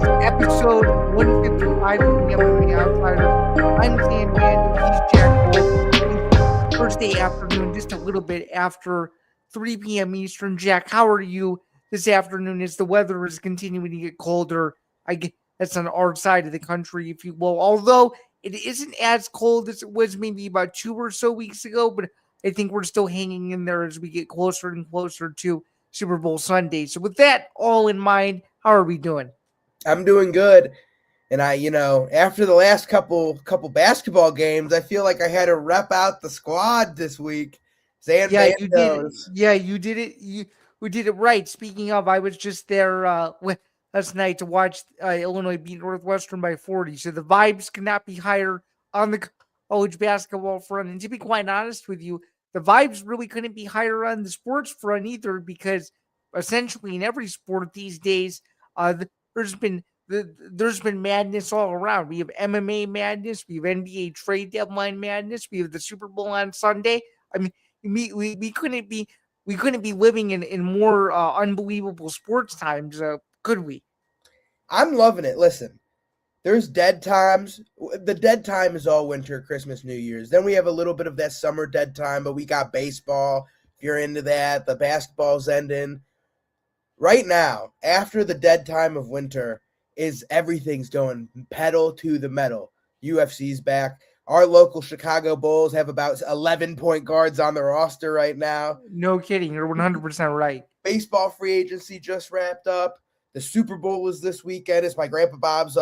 is episode 155 of the MMA Outsiders. I'm Zain, he's Jack Gold. Thursday afternoon, just a little bit after 3 p.m. Eastern. Jack, how are you this afternoon as the weather is continuing to get colder? I guess that's on our side of the country, if you will. Although it isn't as cold as it was maybe about 2 or so weeks ago, but I think we're still hanging in there as we get closer and closer to Super Bowl Sunday. So with that all in mind, how are we doing? I'm doing good. And after the last couple basketball games, I feel like I had to rep out the squad this week. Zain Yeah, you did. Bandos. Yeah, you did it. We did it right. Speaking of, I was just there last night to watch Illinois beat Northwestern by 40. So the vibes cannot be higher on the college basketball front. And to be quite honest with you, the vibes really couldn't be higher on the sports front either, because essentially in every sport these days, there's been there's been madness all around. We have MMA madness, we have NBA trade deadline madness, we have the Super Bowl on Sunday. I mean, we couldn't be living in more unbelievable sports times, could we? I'm loving it. Listen, there's dead times. The dead time is all winter, Christmas, New Year's. Then we have a little bit of that summer dead time, but we got baseball. If you're into that, the basketball's ending. Right now, after the dead time of winter, is everything's going pedal to the metal. UFC's back. Our local Chicago Bulls have about 11 point guards on the roster right now. No kidding. You're 100% right. Baseball free agency just wrapped up. The Super Bowl is this weekend. It's my Grandpa Bob's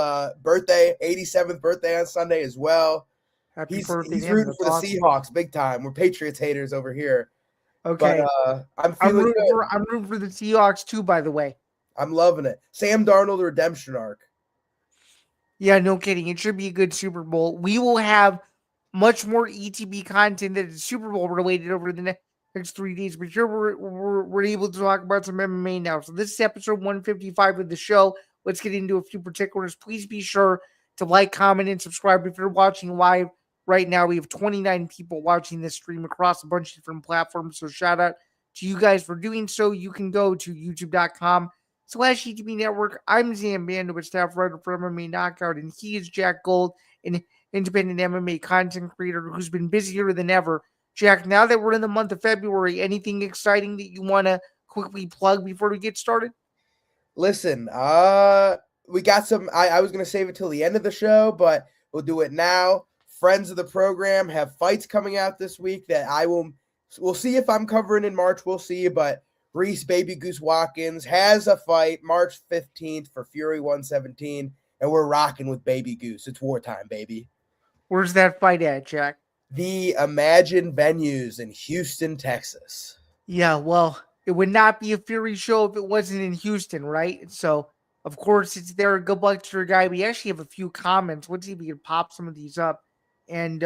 birthday, 87th birthday on Sunday as well. Happy birthday. He's rooting for the Seahawks big time. We're Patriots haters over here. Okay. But I'm feeling good. I'm rooting for the Seahawks too, by the way. I'm loving it. Sam Darnold redemption arc. Yeah, no kidding. It should be a good Super Bowl. We will have much more ETB content that is Super Bowl related over the next 3 days. But here we're able to talk about some MMA now. So this is episode 155 of the show. Let's get into a few particulars. Please be sure to like, comment, and subscribe if you're watching live. Right now, we have 29 people watching this stream across a bunch of different platforms. So shout out to you guys for doing so. You can go to youtube.com/ETB Network. I'm Zain Bando, a staff writer for MMA Knockout, and he is Jack Gold, an independent MMA content creator who's been busier than ever. Jack, now that we're in the month of February, anything exciting that you want to quickly plug before we get started? Listen, we got some. I was going to save it till the end of the show, but we'll do it now. Friends of the program have fights coming out this week that we'll see if I'm covering in March. We'll see, but Reese Baby Goose Watkins has a fight March 15th for Fury 117, and we're rocking with Baby Goose. It's wartime, baby. Where's that fight at, Jack? The Imagine venues in Houston, Texas. Yeah, well, it would not be a Fury show if it wasn't in Houston, right? So, of course, it's there. Good luck to your guy. We actually have a few comments. Let's see if we can pop some of these up. And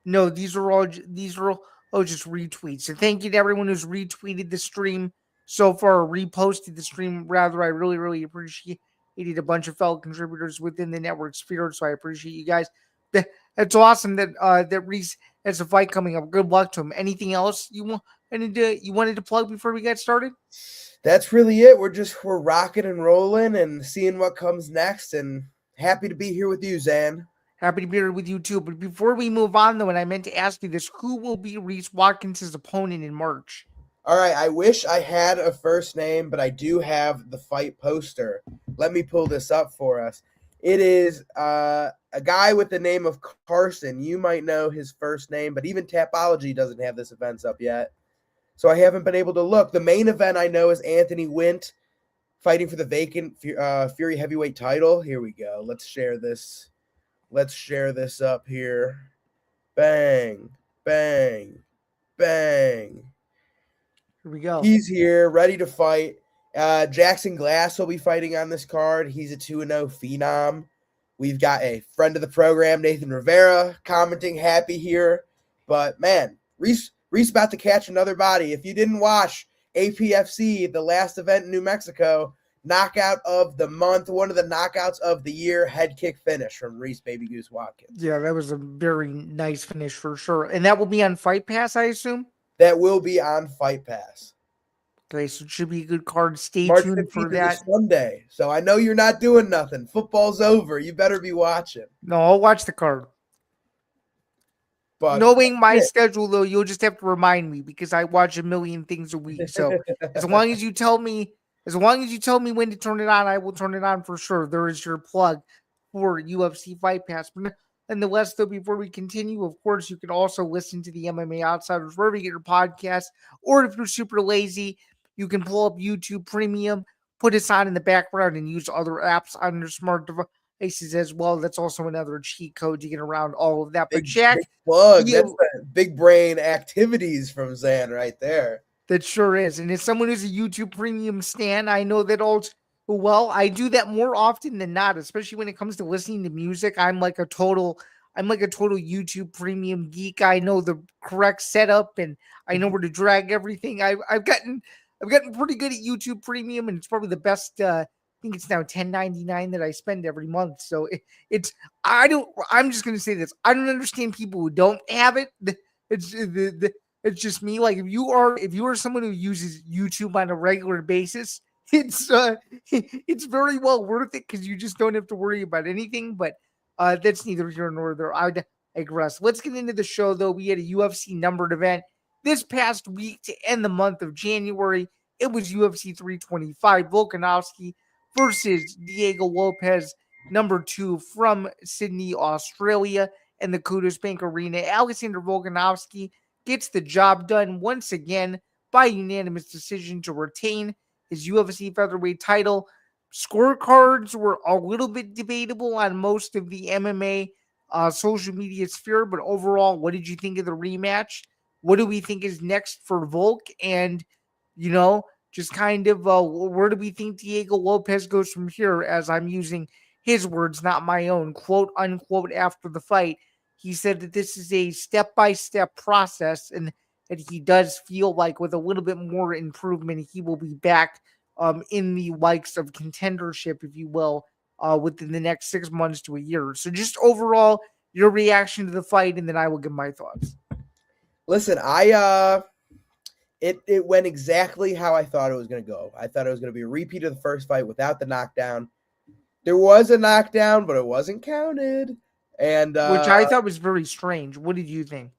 no, these are all just retweets. So thank you to everyone who's retweeted the stream so far, or reposted the stream. Rather, I really, really appreciate it. A bunch of fellow contributors within the network sphere, so I appreciate you guys. That's awesome that that Reese has a fight coming up. Good luck to him. Anything else you wanted to plug before we get started? That's really it. We're rocking and rolling and seeing what comes next, and happy to be here with you, Zain. Happy to be here with you too. But before we move on, though, and I meant to ask you this, who will be Reese Watkins' opponent in March? All right, I wish I had a first name, but I do have the fight poster. Let me pull this up for us. It is a guy with the name of Carson. You might know his first name, but even Tapology doesn't have this event up yet. So I haven't been able to look. The main event I know is Anthony Wint fighting for the vacant Fury heavyweight title. Here we go. Let's share this. Let's share this up here. Bang, bang, bang. Here we go. He's here, ready to fight. Jackson Glass will be fighting on this card. He's a 2-0 phenom. We've got a friend of the program, Nathan Rivera, commenting happy here. But, man, Reese about to catch another body. If you didn't watch APFC, the last event in New Mexico, knockout of the month, one of the knockouts of the year, head kick finish from Reese Baby Goose Watkins. Yeah, that was a very nice finish for sure. And that will be on Fight Pass, I assume? That will be on Fight Pass. Okay, so it should be a good card. Stay March tuned 15th for is a that. Sunday, so I know you're not doing nothing. Football's over. You better be watching. No, I'll watch the card. But Knowing my yeah. schedule, though, you'll just have to remind me because I watch a million things a week. So as long as you tell me, when to turn it on, I will turn it on for sure. There is your plug for UFC Fight Pass. But nonetheless, though, before we continue, of course, you can also listen to the MMA Outsiders wherever you get your podcast, or if you're super lazy, you can pull up YouTube Premium, put us on in the background, and use other apps on your smart devices as well. That's also another cheat code to get around all of that. But Jack, big plug. yeah, That's the big brain activities from Zain right there. that sure is. And as someone who's a YouTube Premium stan, I know that all well. I do that more often than not, especially when it comes to listening to music. I'm like a total YouTube Premium geek. I know the correct setup and I know where to drag everything. I've gotten pretty good at YouTube Premium, and it's probably the best. I think it's now $10.99 that I spend every month. So I'm just gonna say this. I don't understand people who don't have it. It's just me. Like if you are someone who uses YouTube on a regular basis, it's very well worth it because you just don't have to worry about anything. But that's neither here nor there. I digress. Let's get into the show though. We had a UFC numbered event this past week to end the month of January. It was UFC 325. Volkanovski versus Diego Lopez, number 2 from Sydney, Australia, and the Kudos Bank Arena. Alexander Volkanovski gets the job done once again by unanimous decision to retain his UFC featherweight title. Scorecards were a little bit debatable on most of the MMA social media sphere, but overall, what did you think of the rematch? What do we think is next for Volk? And, just kind of where do we think Diego Lopez goes from here, as I'm using his words, not my own, quote unquote, after the fight. He said that this is a step-by-step process and that he does feel like with a little bit more improvement, he will be back in the likes of contendership, if you will, within the next 6 months to a year. So just overall, your reaction to the fight, and then I will give my thoughts. Listen, it went exactly how I thought it was going to go. I thought it was going to be a repeat of the first fight without the knockdown. There was a knockdown, but it wasn't counted. And which I thought was very strange. What did you think?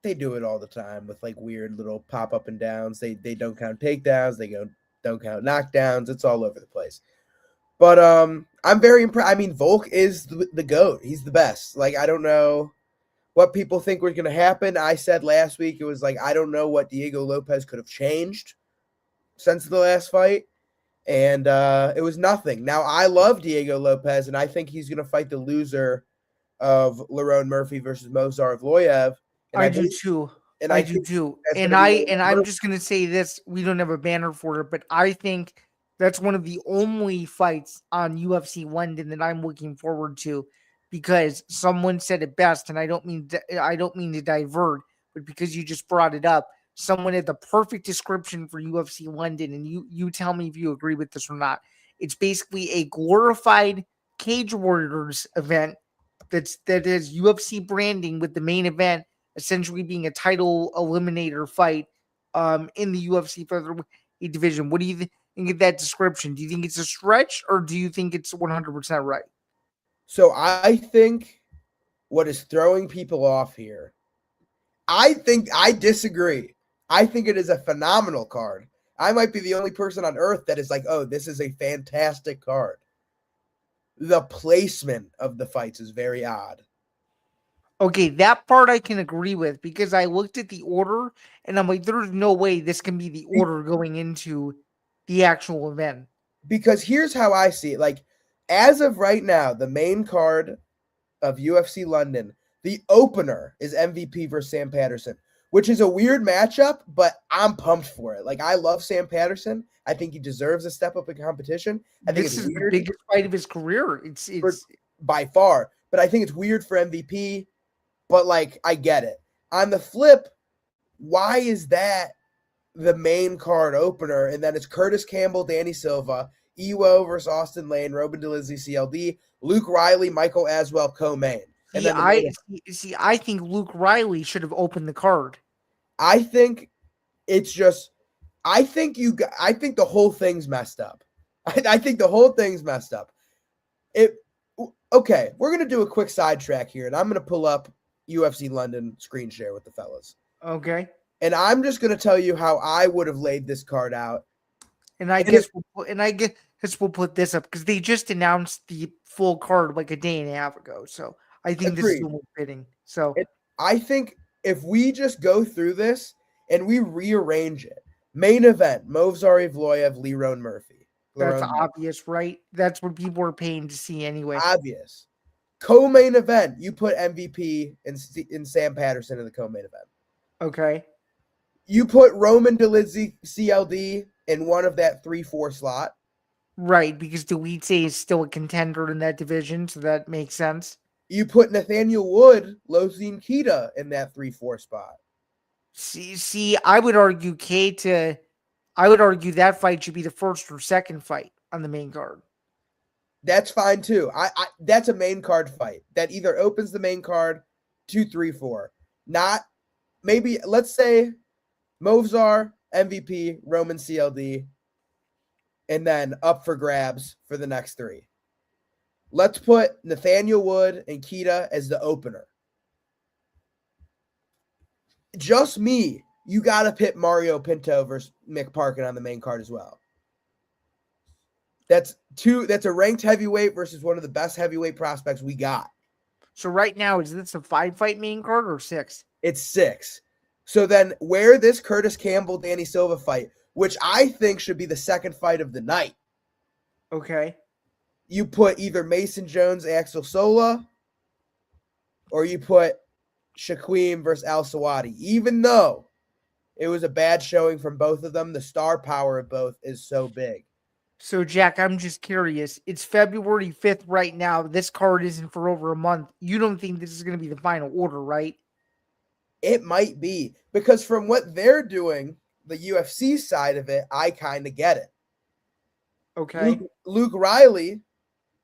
They do it all the time with like weird little pop up and downs. They don't count takedowns. They don't count knockdowns. It's all over the place. But I'm very impressed. I mean, Volk is the GOAT. He's the best. Like, I don't know what people think was going to happen. I said last week, it was like, I don't know what Diego Lopez could have changed since the last fight. And it was nothing. Now, I love Diego Lopez, and I think he's going to fight the loser of Lerone Murphy versus Movsar Evloev. I do too. And I'm just going to say this. We don't have a banner for it, but I think that's one of the only fights on UFC London that I'm looking forward to, because someone said it best, and I don't mean to divert, but because you just brought it up, someone had the perfect description for UFC London, and you tell me if you agree with this or not. It's basically a glorified Cage Warriors event that is UFC branding, with the main event essentially being a title eliminator fight in the UFC featherweight division. What do you think of that description? Do you think it's a stretch, or do you think it's 100% right? So I think what is throwing people off here, I disagree. I think it is a phenomenal card. I might be the only person on earth that is like, oh, this is a fantastic card. The placement of the fights is very odd. Okay, that part I can agree with, because I looked at the order and I'm like, there's no way this can be the order going into the actual event. Because here's how I see it. Like, as of right now, the main card of UFC London, the opener is MVP versus Sam Patterson, which is a weird matchup, but I'm pumped for it. Like, I love Sam Patterson. I think he deserves a step up in competition. I think this is weird. The biggest fight of his career. It's by far, but I think it's weird for MVP. But like, I get it. On the flip, why is that the main card opener? And then it's Curtis Campbell, Danny Silva, Iwo versus Austin Lane, Robin Delizzi, CLD, Luke Riley, Michael Aswell, co-main. I think Luke Riley should have opened the card. I think It's just, I think the whole thing's messed up. I think the whole thing's messed up. Okay, we're gonna do a quick sidetrack here, and I'm gonna pull up UFC London screen share with the fellas. Okay. And I'm just gonna tell you how I would have laid this card out. And I guess we'll put this up because they just announced the full card like a day and a half ago. So I think this is Agreed. more fitting. So I think if we just go through this and we rearrange it, main event: Movsar Evloev, Lerone Murphy. that's obvious, right? That's what people are paying to see anyway. Obvious. Co-main event: you put MVP and Sam Patterson in the co-main event. Okay. You put Roman Dolidze CLD in one of that 3-4 slot. Right, because Dolidze is still a contender in that division, so that makes sense. You put Nathaniel Wood, Lozine Kita in that 3-4 spot. See, I would argue that fight should be the first or second fight on the main card. That's fine too. That's a main card fight that either opens the main card 2-3-4. Not maybe, let's say Movsar, MVP, Roman CLD, and then up for grabs for the next 3. Let's put Nathaniel Wood and Kita as the opener. Just me. You got to pit Mario Pinto versus Mick Parkin on the main card as well. That's a ranked heavyweight versus one of the best heavyweight prospects we got. So right now, is this a 5-fight main card or 6? It's 6. So then where this Curtis Campbell, Danny Silva fight, which I think should be the second fight of the night. Okay. You put either Mason Jones, Axel Sola, or you put Shaquem versus Al Sawadi. Even though it was a bad showing from both of them, the star power of both is so big. So, Jack, I'm just curious. It's February 5th right now. This card isn't for over a month. You don't think this is going to be the final order, right? It might be. Because from what they're doing, the UFC side of it, I kind of get it. Okay. Luke Riley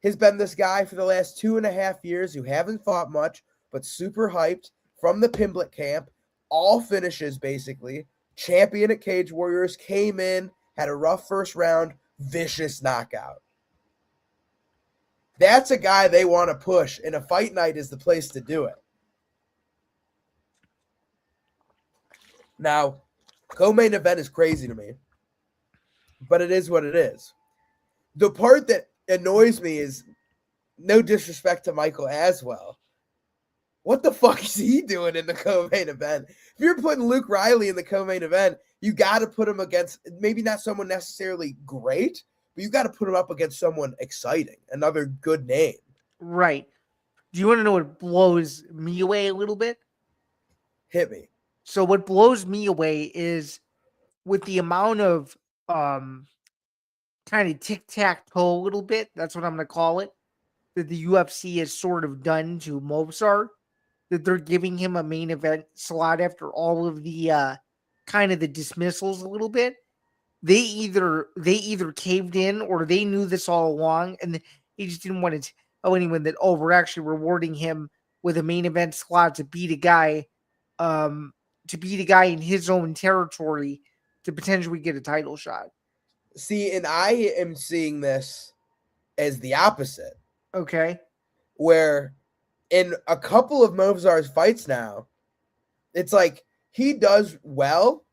has been this guy for the last 2.5 years who haven't fought much, but super hyped from the Pimblett camp. All finishes, basically. Champion at Cage Warriors, came in, had a rough first round, vicious knockout. That's a guy they want to push, and a fight night is the place to do it. Now, co-main event is crazy to me, but it is what it is. The part that annoys me is, no disrespect to Michael Aswell, what the fuck is he doing in the co-main event? If you're putting Luke Riley in the co-main event, you got to put him against maybe not someone necessarily great, but you got to put him up against someone exciting, another good name. Right. Do you want to know what blows me away a little bit? Hit me. So what blows me away is with the amount of kind of tic-tac-toe a little bit, that's what I'm going to call it, that the UFC has sort of done to Movsar, that they're giving him a main event slot after all of the kind of the dismissals a little bit. They either caved in or they knew this all along and he just didn't want to tell anyone that, oh, we're actually rewarding him with a main event slot to beat a guy in his own territory to potentially get a title shot. See, and I am seeing this as the opposite. Okay. Where in a couple of Movsar's fights now, it's like he does well,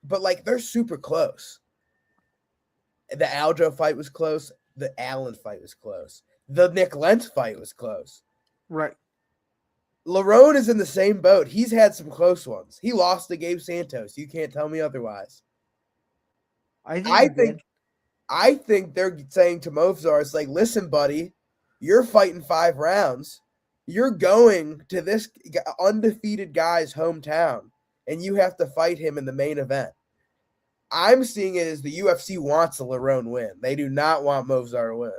but like they're super close. The Aljo fight was close. The Allen fight was close. The Nick Lentz fight was close. Right. Lerone is in the same boat. He's had some close ones. He lost to Gabe Santos. You can't tell me otherwise. I think they're saying to Movsar, it's like, listen, buddy, you're fighting 5 rounds. You're going to this undefeated guy's hometown, and you have to fight him in the main event. I'm seeing it as the UFC wants a Lerone win. They do not want Movsar to win.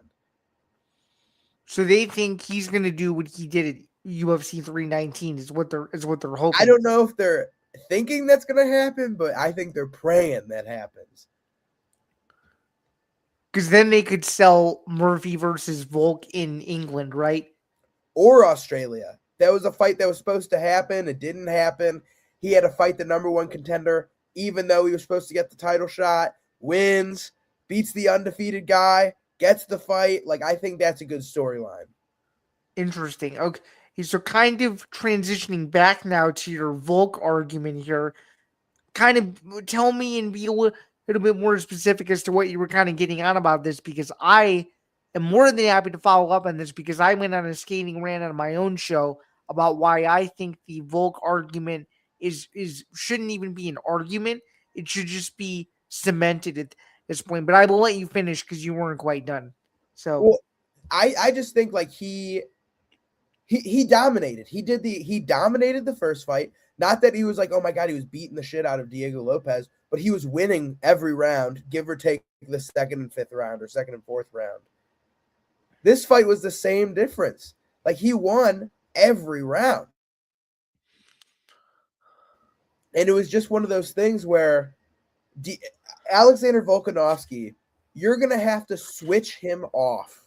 So they think he's going to do what he did at UFC 319 is what they're hoping. I don't know if they're thinking that's going to happen, but I think they're praying that happens. Because then they could sell Murphy versus Volk in England, right? Or Australia. That was a fight that was supposed to happen. It didn't happen. He had to fight the number 1 contender even though he was supposed to get the title shot, wins, beats the undefeated guy, gets the fight. Like, I think that's a good storyline. Interesting. Okay. So kind of transitioning back now to your Volk argument here. Kind of tell me and be a little bit more specific as to what you were kind of getting on about this, because I am more than happy to follow up on this, because I went on a skating rant on my own show about why I think the Volk argument is shouldn't even be an argument. It should just be cemented at this point. But I will let you finish because you weren't quite done. So Well, I just think like he dominated. He dominated the first fight. Not that he was like, oh my God, he was beating the shit out of Diego Lopez, but he was winning every round, give or take the second and fifth round or second and fourth round. This fight was the same difference. Like, he won every round. And it was just one of those things where Alexander Volkanovski, you're going to have to switch him off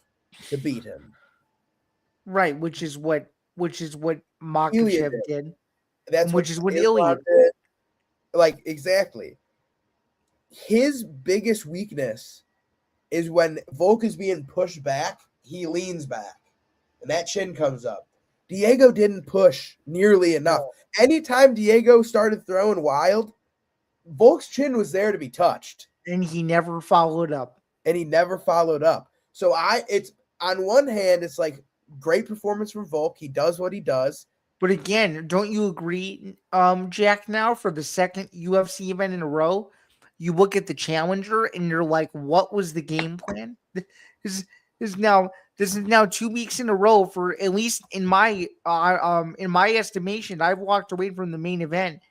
to beat him. right, which is what Makachev did. That's which is what Ilya did. Like, exactly. His biggest weakness is when Volk is being pushed back, he leans back, and that chin comes up. Diego didn't push nearly enough. Anytime Diego started throwing wild, Volk's chin was there to be touched. And he never followed up. So it's on one hand, it's like great performance from Volk. He does what he does. But again, don't you agree, Jack, now for the second UFC event in a row, you look at the challenger and you're like, what was the game plan? This is now 2 weeks in a row for, at least in my estimation, I've walked away from the main event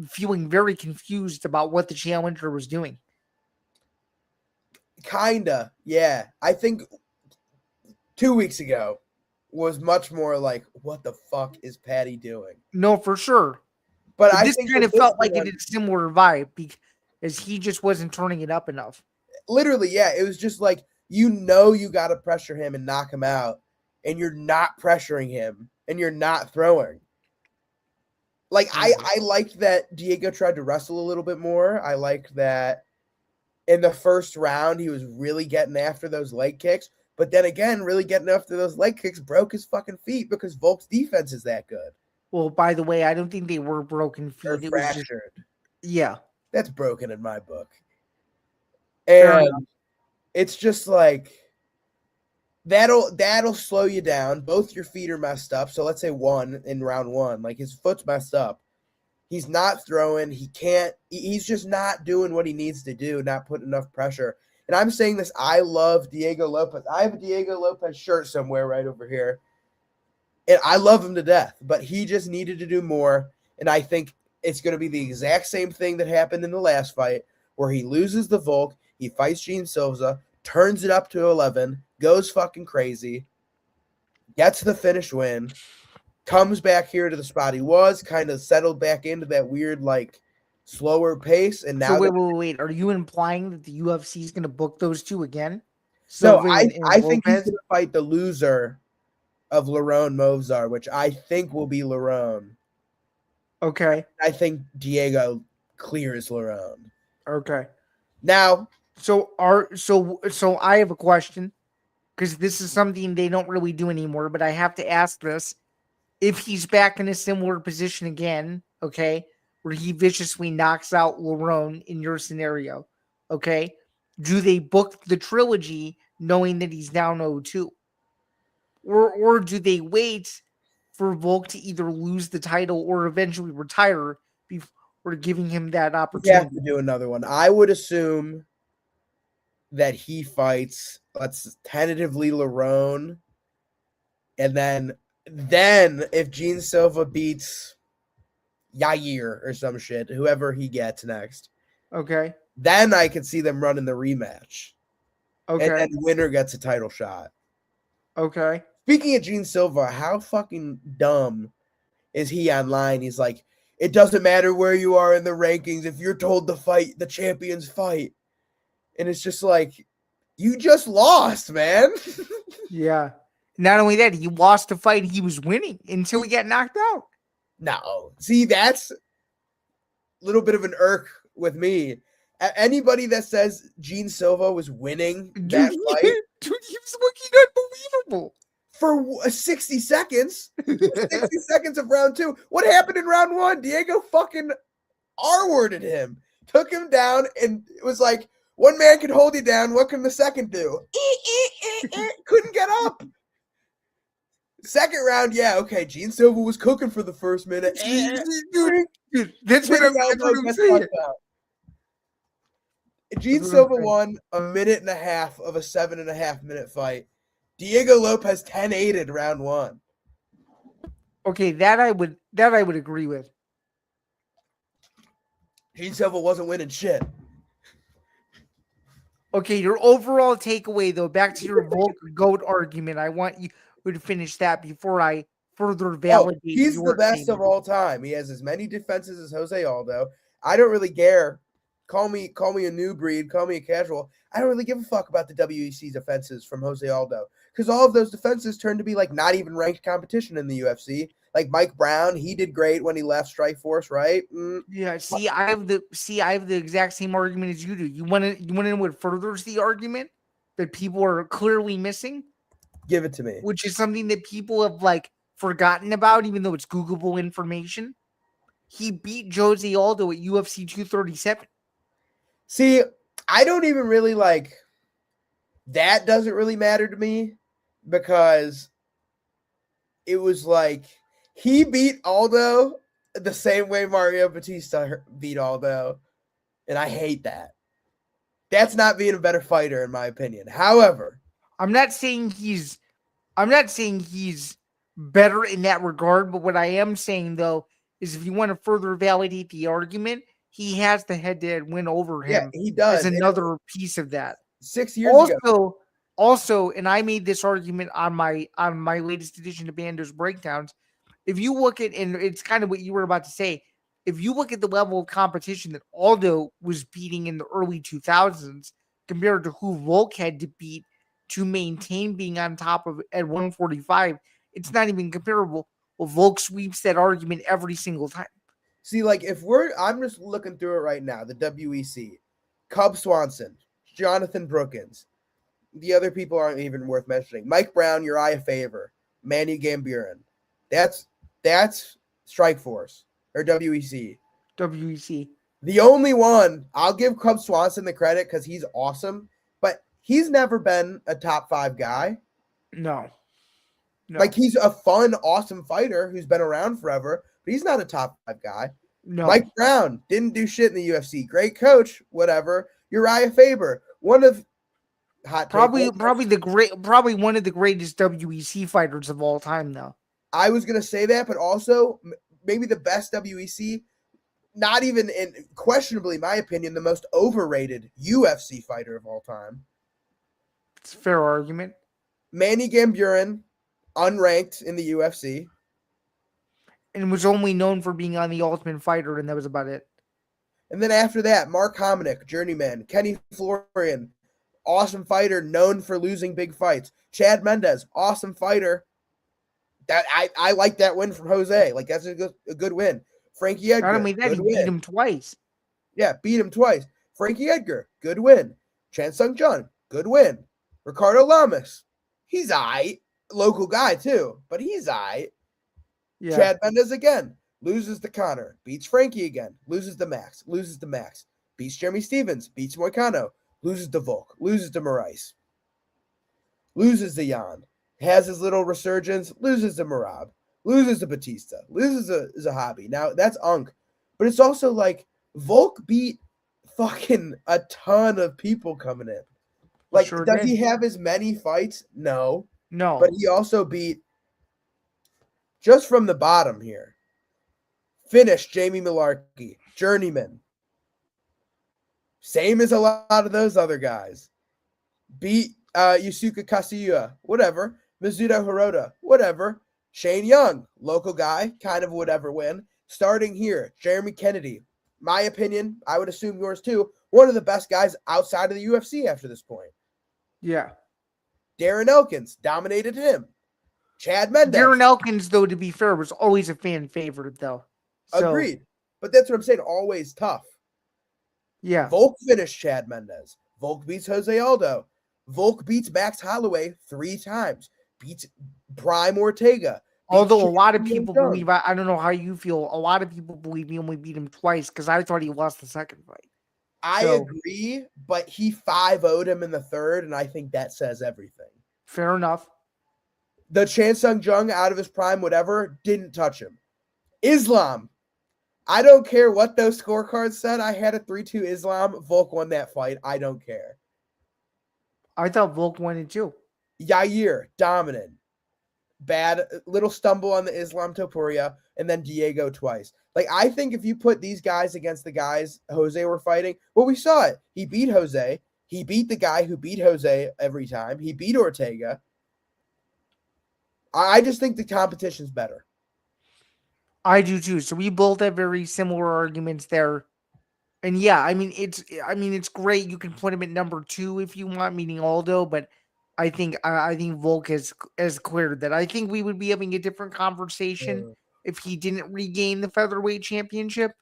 feeling very confused about what the challenger was doing. Kinda, yeah. I think 2 weeks ago was much more like, what the fuck is Patty doing? No, for sure. But this kind of felt like it had a similar vibe because he just wasn't turning it up enough. Literally, yeah. It was just like, you got to pressure him and knock him out, and you're not pressuring him, and you're not throwing. Like, I liked that Diego tried to wrestle a little bit more. I liked that in the first round, he was really getting after those leg kicks. But then again, really getting after those leg kicks broke his fucking feet because Volk's defense is that good. Well, by the way, I don't think they were broken feet. They're fractured. Yeah. That's broken in my book. And it's just like, that'll slow you down. Both your feet are messed up. So let's say one in round one, like his foot's messed up. He's not throwing. He's just not doing what he needs to do, not putting enough pressure. And I'm saying this, I love Diego Lopez. I have a Diego Lopez shirt somewhere right over here. And I love him to death, but he just needed to do more. And I think it's going to be the exact same thing that happened in the last fight, where he loses the Volk, he fights Gene Silva, turns it up to 11, goes fucking crazy, gets the finish win, comes back here to the spot he was, kind of settled back into that weird, like, slower pace. And now, so wait. Are you implying that the UFC is going to book those two again? So I think he's going to fight the loser of Lerone Movsar, which I think will be Lerone. Okay. I think Diego clears Lerone. Okay. Now, so I have a question, because this is something they don't really do anymore, but I have to ask this. If he's back in a similar position again, okay, where he viciously knocks out Lerone in your scenario, okay, do they book the trilogy knowing that he's down 0-2? Or do they wait for Volk to either lose the title or eventually retire before giving him that opportunity? You have to do another one. I would assume that he fights, let's tentatively, Lerone, and then if Gene Silva beats Yair or some shit, whoever he gets next, okay, then I could see them running the rematch. Okay. And then the winner gets a title shot. Okay. Speaking of Gene Silva, how fucking dumb is he online? He's like, it doesn't matter where you are in the rankings. If you're told to fight, the champions fight. And it's just like, you just lost, man. Yeah. Not only that, he lost the fight he was winning until he got knocked out. No. See, that's little bit of an irk with me. Anybody that says Gene Silva was winning that fight Dude, he was looking unbelievable. for 60 seconds, 60 seconds of round 2. What happened in round 1? Diego fucking R-worded him, took him down, and it was like, one man can hold you down. What can the second do? Couldn't get up. Second round, yeah, okay. Gene Silva was cooking for the first minute. Dude, that's what I'm saying. Gene Silva won a minute and a half of a 7.5-minute fight. Diego Lopez 10-8'd round 1. Okay, that I would agree with. Gene Silva wasn't winning shit. Okay, your overall takeaway though, back to your Volk GOAT argument. I want you to finish that before I further validate. He's the best of all time. He has as many defenses as Jose Aldo. I don't really care. Call me a new breed. Call me a casual. I don't really give a fuck about the WEC defenses from Jose Aldo because all of those defenses turned to be like not even ranked competition in the UFC. Like Mike Brown, he did great when he left Strikeforce, right? Yeah. See, I have the exact same argument as you do. You want to know what furthers the argument that people are clearly missing? Give it to me. Which is something that people have like forgotten about, even though it's Googleable information. He beat Jose Aldo at UFC 237. See, I don't even really like that. Doesn't really matter to me because it was like he beat Aldo the same way Mario Batista beat Aldo, and I hate that. That's not being a better fighter, in my opinion. However, I'm not saying he's better in that regard, but what I am saying though is if you want to further validate the argument, he has the head-to-head win over him. Yeah, he does. As another piece of that. 6 years ago. Also, and I made this argument on my latest edition of Bando's Breakdowns. If you look at, and it's kind of what you were about to say, if you look at the level of competition that Aldo was beating in the early 2000s compared to who Volk had to beat to maintain being on top of at 145, it's not even comparable. Well, Volk sweeps that argument every single time. See, like I'm just looking through it right now. The WEC, Cub Swanson, Jonathan Brookins. The other people aren't even worth mentioning. Mike Brown, Uriah Faber, Manny Gamburin. That's Strikeforce or WEC. WEC. The only one, I'll give Cub Swanson the credit because he's awesome, but he's never been a top 5 guy. No. Like he's a fun, awesome fighter who's been around forever, but he's not a top 5 guy. No. Mike Brown didn't do shit in the UFC. Great coach, whatever. Uriah Faber, one of probably one of the greatest WEC fighters of all time, though. I was gonna say that, but also maybe the best WEC. Not even in questionably, my opinion, the most overrated UFC fighter of all time. It's a fair argument. Manny Gamburin, unranked in the UFC. And was only known for being on the Ultimate Fighter, and that was about it. And then after that, Mark Hominick, journeyman. Kenny Florian, awesome fighter, known for losing big fights. Chad Mendez, awesome fighter. That I like that win from Jose. Like that's a good win. Frankie Edgar. Not only that, he beat him twice. Yeah, beat him twice. Frankie Edgar, good win. Chan Sung Jung, good win. Ricardo Lamas, he's aight. Local guy too, but he's aight. Yeah. Chad Mendez again, loses to Connor, beats Frankie again, loses to Max, beats Jeremy Stevens, beats Moicano, loses to Volk, loses to Moraes, loses to Jan, has his little resurgence, loses to Marab, loses to Batista, loses to Zahabi. Now that's Unk, but it's also like Volk beat fucking a ton of people coming in. Like, does he have as many fights? No. But he also beat, just from the bottom here, finished Jamie Malarkey, journeyman. Same as a lot of those other guys. Beat Yusuke Kasuya, whatever. Mizuto Hirota, whatever. Shane Young, local guy, kind of whatever win. Starting here, Jeremy Kennedy. My opinion, I would assume yours too, one of the best guys outside of the UFC after this point. Yeah. Darren Elkins dominated him. Chad Mendez. Darren Elkins, though, to be fair, was always a fan favorite, though. So. Agreed. But that's what I'm saying. Always tough. Yeah. Volk finished Chad Mendez. Volk beats Jose Aldo. Volk beats Max Holloway 3 times. Beats Prime Ortega. Beats Although a lot of Champion people Young. believe, I don't know how you feel, a lot of people believe he only beat him twice because I thought he lost the second fight. I agree, but he 5-0'd him in the third, and I think that says everything. Fair enough. The Chan Sung Jung out of his prime, whatever, didn't touch him. Islam. I don't care what those scorecards said. I had a 3-2 Islam. Volk won that fight. I don't care. I thought Volk won it too. Yair, dominant. Bad, little stumble on the Islam Topuria, and then Diego twice. Like, I think if you put these guys against the guys Jose were fighting, well, we saw it. He beat Jose. He beat the guy who beat Jose every time. He beat Ortega. I just think the competition's better. I do too. So we both have very similar arguments there. And yeah, I mean it's great. You can put him at number 2 if you want, meaning Aldo, but I think Volk has cleared that. I think we would be having a different conversation if he didn't regain the featherweight championship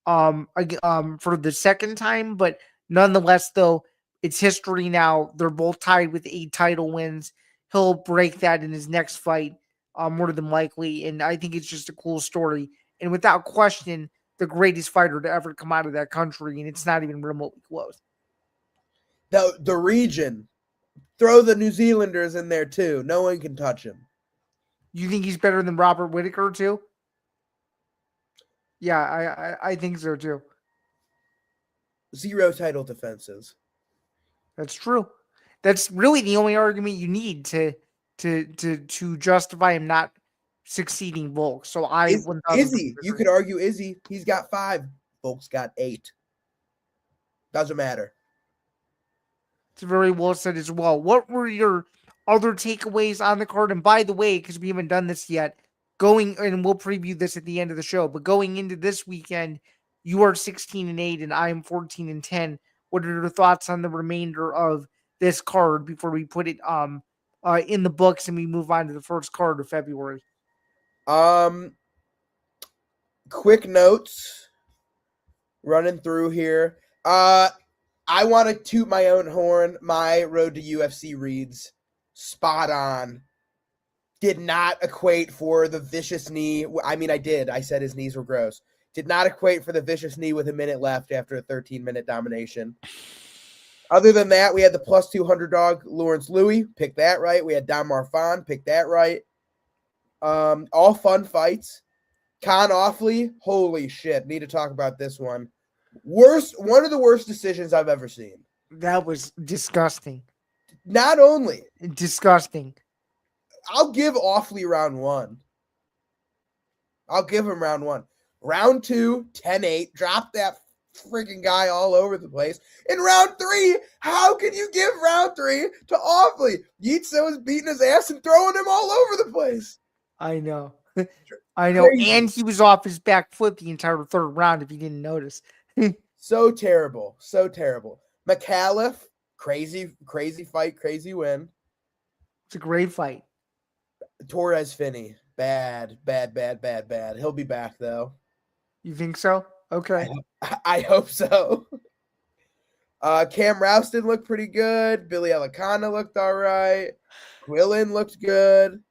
for the second time, but nonetheless though, it's history now. They're both tied with 8 title wins. He'll break that in his next fight, more than likely, and I think it's just a cool story. And without question, the greatest fighter to ever come out of that country, and it's not even remotely close. The region, throw the New Zealanders in there too. No one can touch him. You think he's better than Robert Whittaker too? Yeah, I think so too. 0 title defenses. That's true. That's really the only argument you need to justify him not succeeding Volk. So Izzy, you could argue Izzy. He's got 5. Volk's got 8. Doesn't matter. It's very well said as well. What were your other takeaways on the card? And by the way, because we haven't done this yet, and we'll preview this at the end of the show, but going into this weekend, you are 16-8 and I am 14-10. What are your thoughts on the remainder of this card before we put it in the books and we move on to the first card of February? Quick notes running through here. I want to toot my own horn. My road to UFC reads spot on. Did not equate for the vicious knee. I mean, I did. I said his knees were gross. Did not equate for the vicious knee with a minute left after a 13-minute domination. Other than that, we had the plus 200 dog Lawrence Louis. Picked that right. We had Don Marfan. Picked that right. All fun fights. Con Offley. Holy shit. Need to talk about this one. One of the worst decisions I've ever seen. That was disgusting. Not only. Disgusting. I'll give Offley round 1. I'll give him round 1. Round 2, 10-8. Drop that freaking guy all over the place. In round 3, how can you give round 3 to Offley? Yitso is beating his ass and throwing him all over the place. I know. I know. Crazy. And he was off his back foot the entire third round if you didn't notice. So terrible. So terrible. McAuliffe, crazy fight, crazy win. It's a great fight. Torres Finney, bad. He'll be back though. You think so? Okay. I hope so. Cam Rouston looked pretty good. Billy Alicana looked all right. Quillen looked good.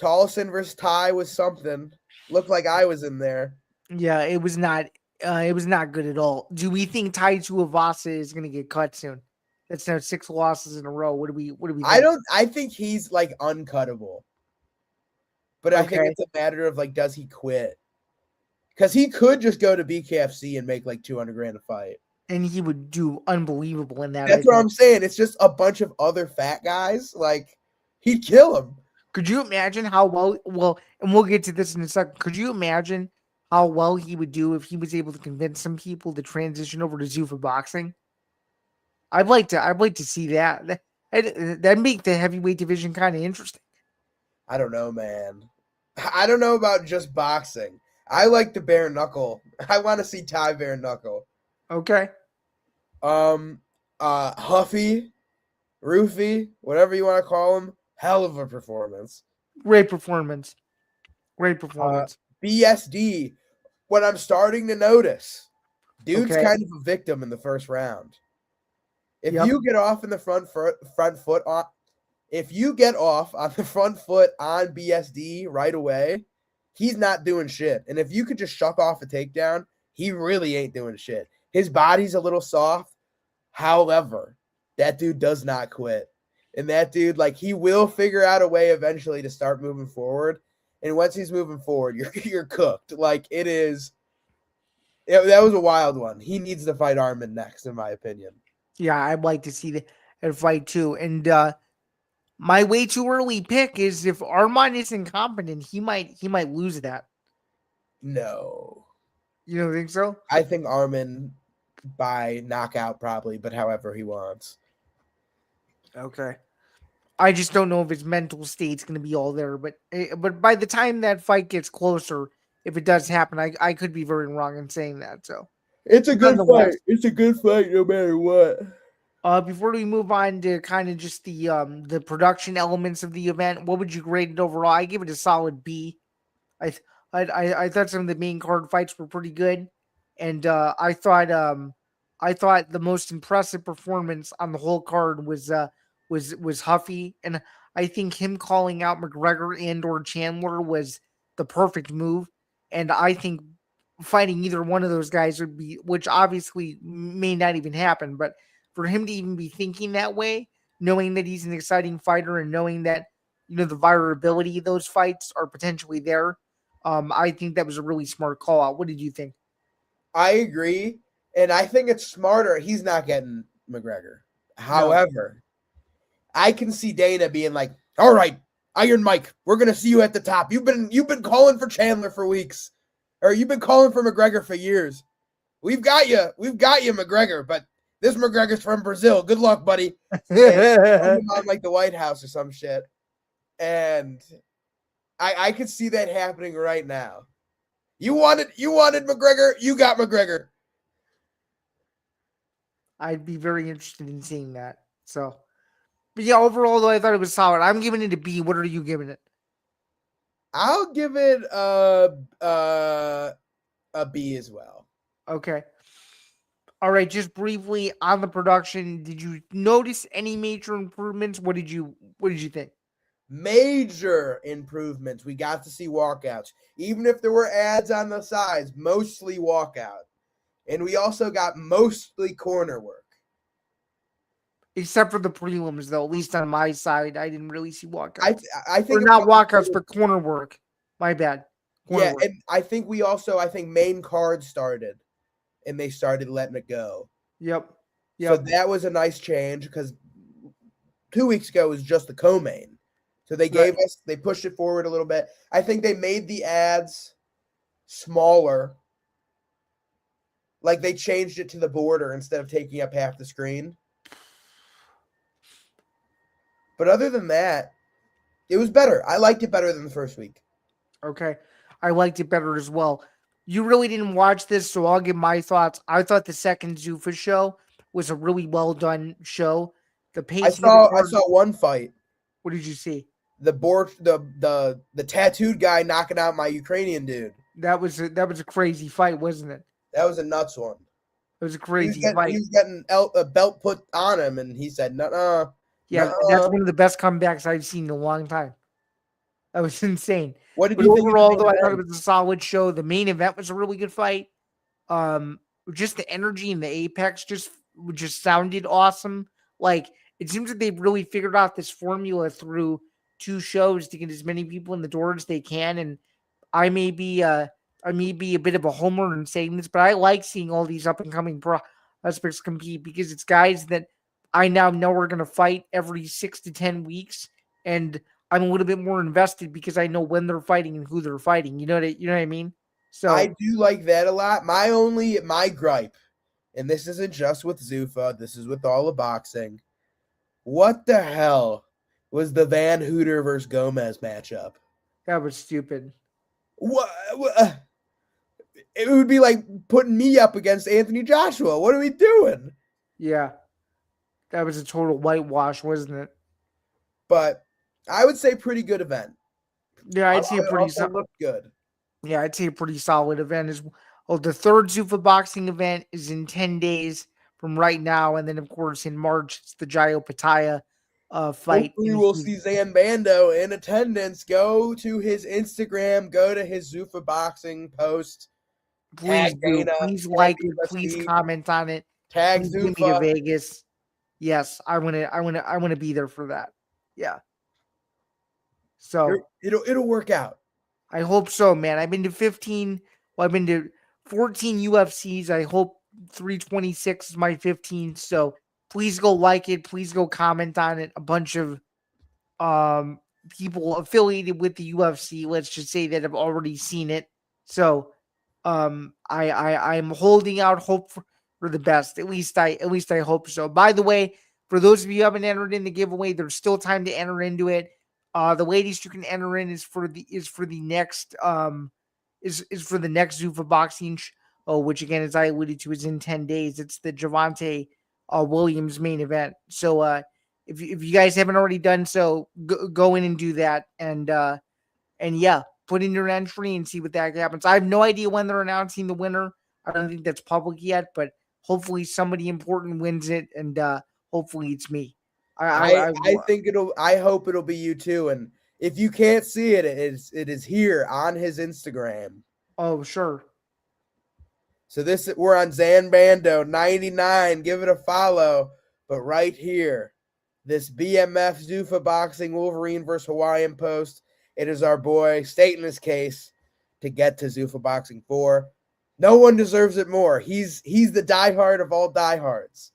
Tollison versus Ty was something. Looked like I was in there. Yeah, it was not good at all. Do we think Tai Tuivasa is going to get cut soon? That's now 6 losses in a row. What do we think? I think he's like uncuttable. But I think it's a matter of like, does he quit? Because he could just go to BKFC and make like $200,000 a fight. And he would do unbelievable in that. That's what I'm saying. It's just a bunch of other fat guys. Like, he'd kill him. Could you imagine how well, and we'll get to this in a second. Could you imagine how well he would do if he was able to convince some people to transition over to Zuffa Boxing? I'd like to see that. That'd make the heavyweight division kind of interesting. I don't know, man. I don't know about just boxing. I like the bare knuckle. I want to see Ty bare knuckle. Okay. Huffy, Roofy, whatever you want to call him. Hell of a performance. Great performance. BSD, what I'm starting to notice, dude's Okay. kind of a victim in the first round. If Yep. you get off in the front foot on, if you get off on the front foot on BSD right away, he's not doing shit. And if you could just shuck off a takedown, he really ain't doing shit. His body's a little soft. However, that dude does not quit. And that dude, like, he will figure out a way eventually to start moving forward. And once he's moving forward, you're cooked. Like, it is. That was a wild one. He needs to fight Armin next, in my opinion. Yeah, I'd like to see that fight too. And my way too early pick is if Armand is incompetent, he might lose that. No. You don't think so? I think Armin by knockout probably, but however he wants. Okay. I just don't know if his mental state's going to be all there. But by the time that fight gets closer, if it does happen, I could be very wrong in saying that. So It's a good nonetheless, fight. It's a good fight no matter what. before we move on to kind of just the production elements of the event, what would you grade it overall? I give it a solid B. I th- I thought some of the main card fights were pretty good, and I thought the most impressive performance on the whole card was Huffy, and I think him calling out McGregor and or Chandler was the perfect move, and I think fighting either one of those guys would be, which obviously may not even happen, but for him to even be thinking that way, knowing that he's an exciting fighter and knowing that the viability of those fights are potentially there. I think that was a really smart call out. What did you think? I agree. And I think it's smarter. He's not getting McGregor. No. However, I can see Dana being like, all right, Iron Mike, we're gonna see you at the top. You've been calling for Chandler for weeks. Or you've been calling for McGregor for years. We've got you, McGregor, but this McGregor's from Brazil. Good luck, buddy. And on like the White House or some shit. And I could see that happening right now. You wanted McGregor, you got McGregor. I'd be very interested in seeing that. So, but yeah, overall though, I thought it was solid. I'm giving it a B. What are you giving it? I'll give it a B as well. Okay. All right, just briefly on the production, did you notice any major improvements? What did you think? Major improvements. We got to see walkouts. Even if there were ads on the sides, mostly walkout. And we also got mostly corner work. Except for the prelims, though. At least on my side, I didn't really see walkouts. I think or not walkouts, but corner work. My bad. Corner work. And I think main cards started, and they started letting it go. Yep. So that was a nice change because 2 weeks ago was just the co-main. So they they pushed it forward a little bit. I think they made the ads smaller. Like they changed it to the border instead of taking up half the screen. But other than that, it was better. I liked it better than the first week. Okay. I liked it better as well. You really didn't watch this, so I'll give my thoughts. I thought the second Zuffa show was a really well done show. The pacing I saw one fight. What did you see? The tattooed guy knocking out my Ukrainian dude. That was a crazy fight, wasn't it? That was a nuts one. It was a crazy fight. He was getting a belt put on him, and he said, "Nuh-uh." Yeah, that's one of the best comebacks I've seen in a long time. That was insane. What did you think? Overall, though, I thought it was a solid show. The main event was a really good fight. Just the energy in the apex just sounded awesome. Like it seems that they've really figured out this formula through 2 shows to get as many people in the door as they can. And I may be a bit of a homer in saying this, but I like seeing all these up and coming prospects compete because it's guys that I now know are going to fight every 6 to 10 weeks, and I'm a little bit more invested because I know when they're fighting and who they're fighting. You know what I mean? So I do like that a lot. My gripe, and this isn't just with Zuffa, this is with all of boxing. What the hell was the Van Hooter versus Gomez matchup? That was stupid. What? It would be like putting me up against Anthony Joshua. What are we doing? Yeah. That was a total whitewash, wasn't it? But I would say pretty good event. Yeah, I'd say pretty looked good. Yeah, I'd say a pretty solid event is. Oh, the third Zuffa Boxing event is in 10 days from right now, and then of course in March it's the Jayo Pataya fight. Hopefully, And we'll see Zain Bando in attendance. Go to his Instagram, go to his Zuffa Boxing post, please tag do, Dana, please tag like it, please UFC, comment on it, tag please give me a Zuffa. Vegas. Yes, I want to be there for that. Yeah. So It'll work out. I hope so, man. I've been to 15. Well, I've been to 14 UFCs. I hope 326 is my 15th. So please go like it. Please go comment on it. A bunch of um people affiliated with the UFC, let's just say, that have already seen it. So I'm holding out hope for the best. At least I hope so. By the way, for those of you who haven't entered in the giveaway, there's still time to enter into it. The latest you can enter in is for the next is for the next Zuffa Boxing which again, as I alluded to, is in 10 days. It's the Javante Williams main event. So if you guys haven't already done so, go in and do that. And yeah, put in your entry and see what that happens. I have no idea when they're announcing the winner. I don't think that's public yet, but hopefully somebody important wins it, and hopefully it's me. I hope it'll be you too. And if you can't see it, it is here on his Instagram. Oh, sure. So we're on Zain Bando 99. Give it a follow. But right here, this BMF Zuffa Boxing Wolverine versus Hawaiian post. It is our boy stating his case to get to Zuffa Boxing 4. No one deserves it more. He's the diehard of all diehards.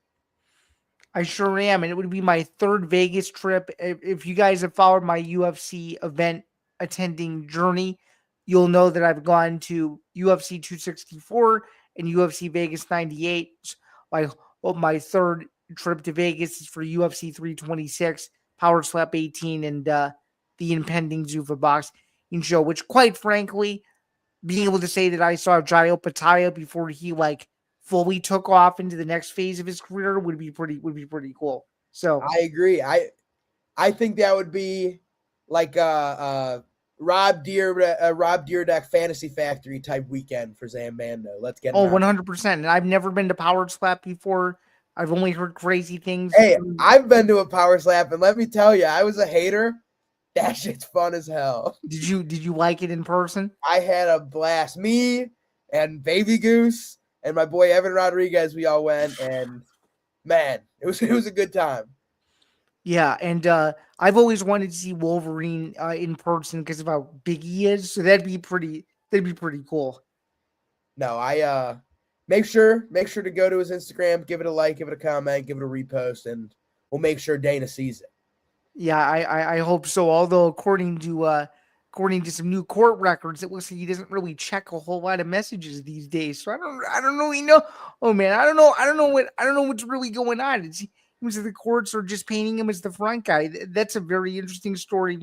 I sure am, and it would be my third Vegas trip. If you guys have followed my UFC event attending journey, you'll know that I've gone to UFC 264 and UFC Vegas 98. My third trip to Vegas is for UFC 326, Power Slap 18, and the impending Zuffa Boxing show, which, quite frankly, being able to say that I saw Jayo Pataya before he fully took off into the next phase of his career would be pretty cool. So I agree. I think that would be like a Rob Deerdeck Fantasy Factory type weekend for Zain Bando. Let's get 100%. And I've never been to Power Slap before. I've only heard crazy things. Hey, I've been to a Power Slap, and let me tell you, I was a hater. That shit's fun as hell. Did you like it in person? I had a blast. Me and Baby Goose and my boy Evan Rodriguez, we all went, and man, it was a good time. Yeah, and I've always wanted to see Wolverine in person because of how big he is. So that'd be pretty cool. No, I make sure to go to his Instagram, give it a like, give it a comment, give it a repost, and we'll make sure Dana sees it. Yeah, I hope so. Although according to some new court records, it looks like he doesn't really check a whole lot of messages these days. So I don't really know. Oh man, I don't know what's really going on. It seems that the courts are just painting him as the front guy. That's a very interesting story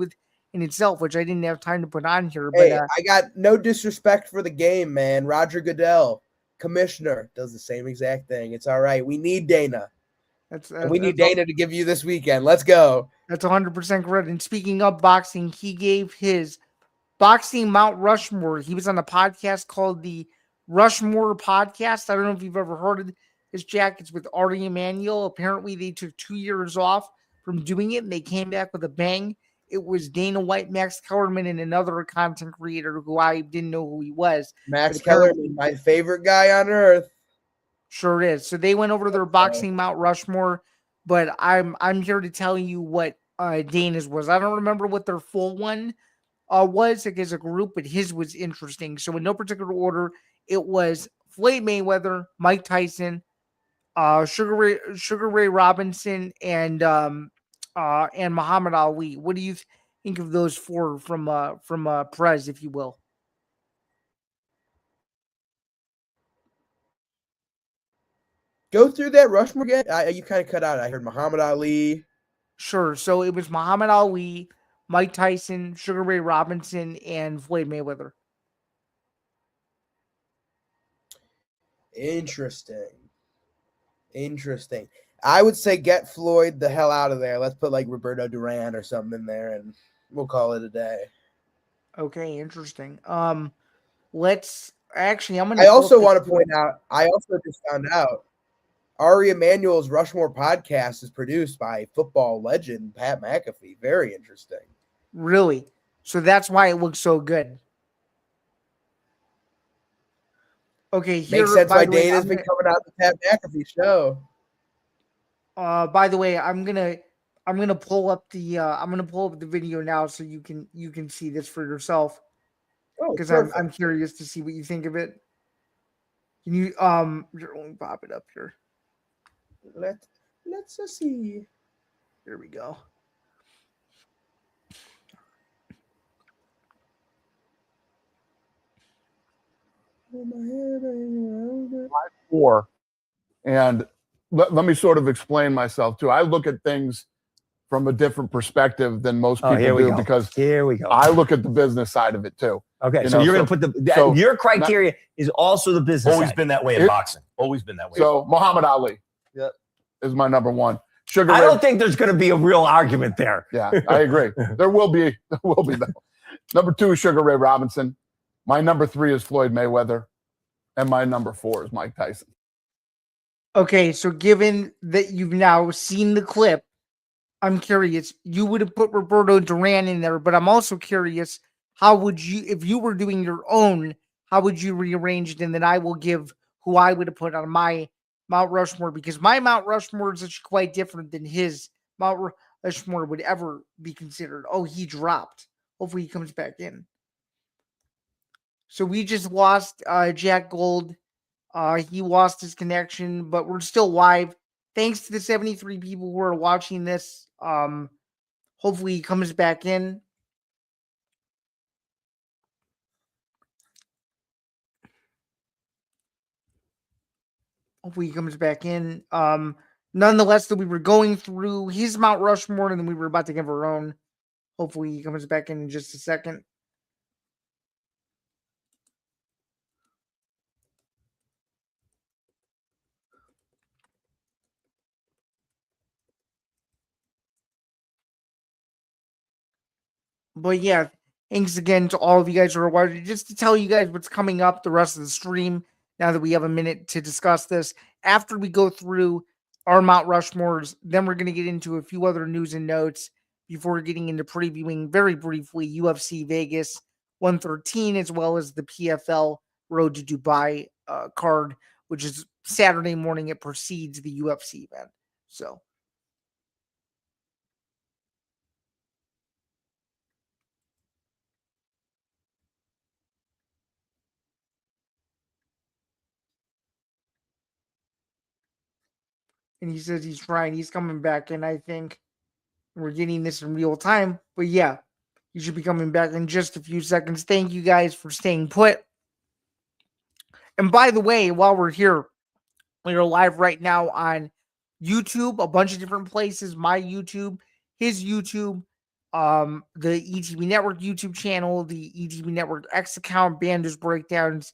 in itself, which I didn't have time to put on here. But hey, I got no disrespect for the game, man. Roger Goodell, commissioner, does the same exact thing. It's all right. We need Dana. And we need Dana to give you this weekend. Let's go. That's 100% correct. And speaking of boxing, he gave his boxing Mount Rushmore. He was on a podcast called the Rushmore Podcast. I don't know if you've ever heard of this, Jack. It's with Ari Emanuel. Apparently, they took 2 years off from doing it, and they came back with a bang. It was Dana White, Max Kellerman, and another content creator who I didn't know who he was. Max Kellerman, my favorite guy on earth. Sure is. So they went over to their boxing Mount Rushmore, but I'm here to tell you what Dana's was. I don't remember what their full one was like as a group, but his was interesting. So in no particular order, it was Floyd Mayweather, Mike Tyson, Sugar Ray Robinson, and Muhammad Ali. What do you think of those four from Prez, if you will? Go through that Rushmore again. You kind of cut out. I heard Muhammad Ali. Sure. So it was Muhammad Ali, Mike Tyson, Sugar Ray Robinson, and Floyd Mayweather. Interesting. I would say get Floyd the hell out of there. Let's put like Roberto Duran or something in there, and we'll call it a day. Okay, interesting. let's actually. I'm gonna. I also want to point out. I also just found out Ari Emanuel's Rushmore podcast is produced by football legend Pat McAfee. Very interesting. Really? So that's why it looks so good. Okay, here. Makes sense why Dana's been coming out the Pat McAfee show. By the way, I'm gonna pull up the video now so you can see this for yourself. Because I'm curious to see what you think of it. Can you here, let me pop it up here. Let's see. Here we go. Four, and let me sort of explain myself too. I look at things from a different perspective than most people do because here we go. I look at the business side of it too. Okay, so you're going to put your criteria is also the business. Always been that way in boxing. Always been that way. So Muhammad Ali, is my number one. I don't think there's going to be a real argument there. Yeah, I agree. There will be though. Number 2 is Sugar Ray Robinson. My number 3 is Floyd Mayweather, and my number 4 is Mike Tyson. Okay, so given that you've now seen the clip, I'm curious. You would have put Roberto Duran in there, but I'm also curious. How would you, if you were doing your own, how would you rearrange it? And then I will give who I would have put on my Mount Rushmore, because my Mount Rushmore is actually quite different than his Mount Rushmore would ever be considered. Oh, he dropped. Hopefully he comes back in. So we just lost Jack Gold. He lost his connection, but we're still live. Thanks to the 73 people who are watching this. Hopefully he comes back in. Hopefully he comes back in. Nonetheless, that we were going through his Mount Rushmore, and then we were about to give our own. Hopefully he comes back in just a second. But yeah, thanks again to all of you guys who are watching. Just to tell you guys what's coming up the rest of the stream, now that we have a minute to discuss this. After we go through our Mount Rushmores, then we're going to get into a few other news and notes before getting into previewing very briefly UFC Vegas 113, as well as the PFL Road to Dubai card, which is Saturday morning. It precedes the UFC event. So. And he says he's trying. He's coming back, and I think we're getting this in real time. But yeah, he should be coming back in just a few seconds. Thank you guys for staying put. And by the way, while we're here, we are live right now on YouTube, a bunch of different places. My YouTube, his YouTube, the ETB Network YouTube channel, the ETB Network X account, Bando's Breakdowns,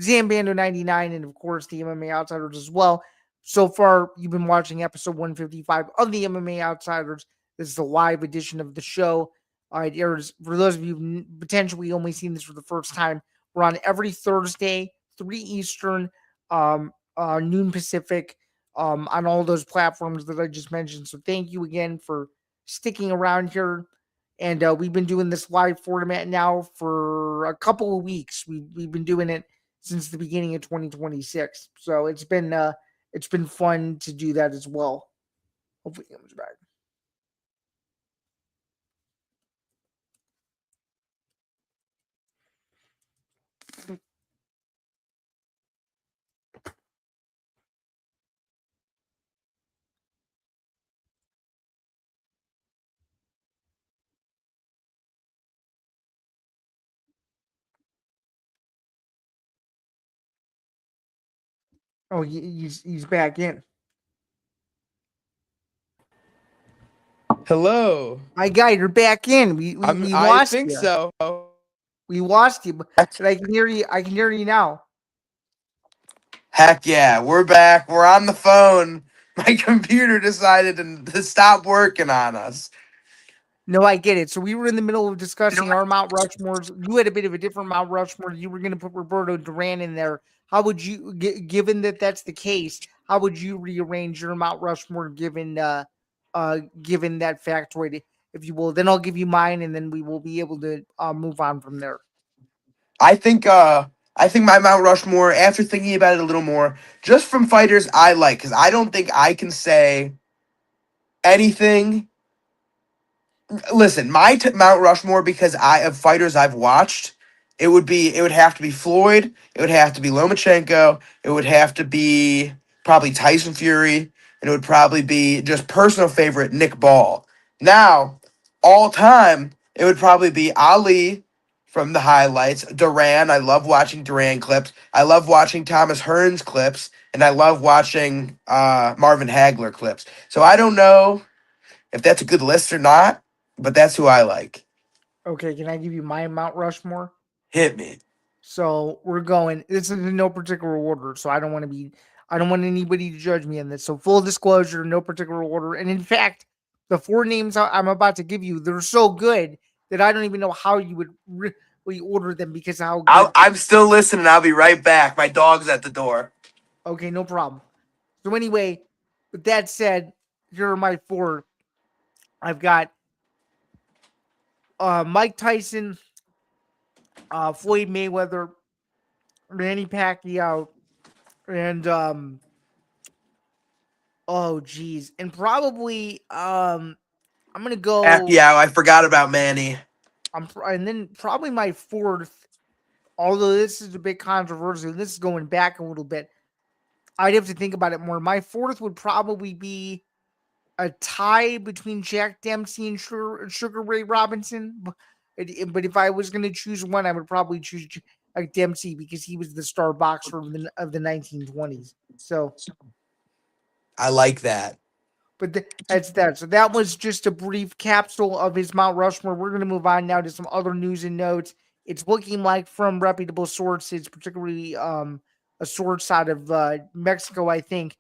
Zain Bando 99, and of course the MMA Outsiders as well. So far, you've been watching episode 155 of the MMA Outsiders. This is a live edition of the show. It airs, for those of you who've potentially only seen this for the first time, we're on every Thursday, 3 Eastern, noon Pacific, on all those platforms that I just mentioned. So thank you again for sticking around here. And we've been doing this live format now for a couple of weeks. We've been doing it since the beginning of 2026. So it's been fun to do that as well. Hopefully he comes back. Oh, he's back in. Hello. My guy, you're back in. We I lost think you. so. We lost you, but I can hear you. I can hear you now. Heck yeah, we're back. We're on the phone. My computer decided to stop working on us. No, I get it. So we were in the middle of discussing our Mount Rushmores. You had a bit of a different Mount Rushmore. You were going to put Roberto Duran in there. How would you, given that that's the case, how would you rearrange your Mount Rushmore given that factoid, if you will? Then I'll give you mine, and then we will be able to move on from there. I think my Mount Rushmore, after thinking about it a little more, just from fighters I like, because I don't think I can say anything. Listen, my Mount Rushmore, because I of fighters I've watched, it would have to be Floyd, it would have to be Lomachenko, it would have to be probably Tyson Fury, and it would probably be just personal favorite Nick Ball. Now, all time, it would probably be Ali from the highlights. Duran, I love watching Duran clips. I love watching Thomas Hearns clips, and I love watching Marvin Hagler clips. So I don't know if that's a good list or not, but that's who I like. Okay, can I give you my Mount Rushmore? Hit me. So we're going. This is in no particular order, so I don't want anybody to judge me on this. So full disclosure, no particular order. And in fact, the 4 names I'm about to give you, they're so good that I don't even know how you would really order them because how good. I'm still listening. I'll be right back. My dog's at the door. Okay, no problem. So anyway, with that said, here are my 4. I've got Mike Tyson, Floyd Mayweather, Manny Pacquiao, and oh geez, and probably I'm gonna go. Pacquiao. I forgot about Manny. And then probably my 4th. Although this is a bit controversial, this is going back a little bit. I'd have to think about it more. My 4th would probably be a tie between Jack Dempsey and Sugar Ray Robinson. But if I was going to choose one, I would probably choose Dempsey because he was the star boxer of the 1920s. So I like that. But that's that. So that was just a brief capsule of his Mount Rushmore. We're going to move on now to some other news and notes. It's looking like from reputable sources, particularly a source out of Mexico, I think,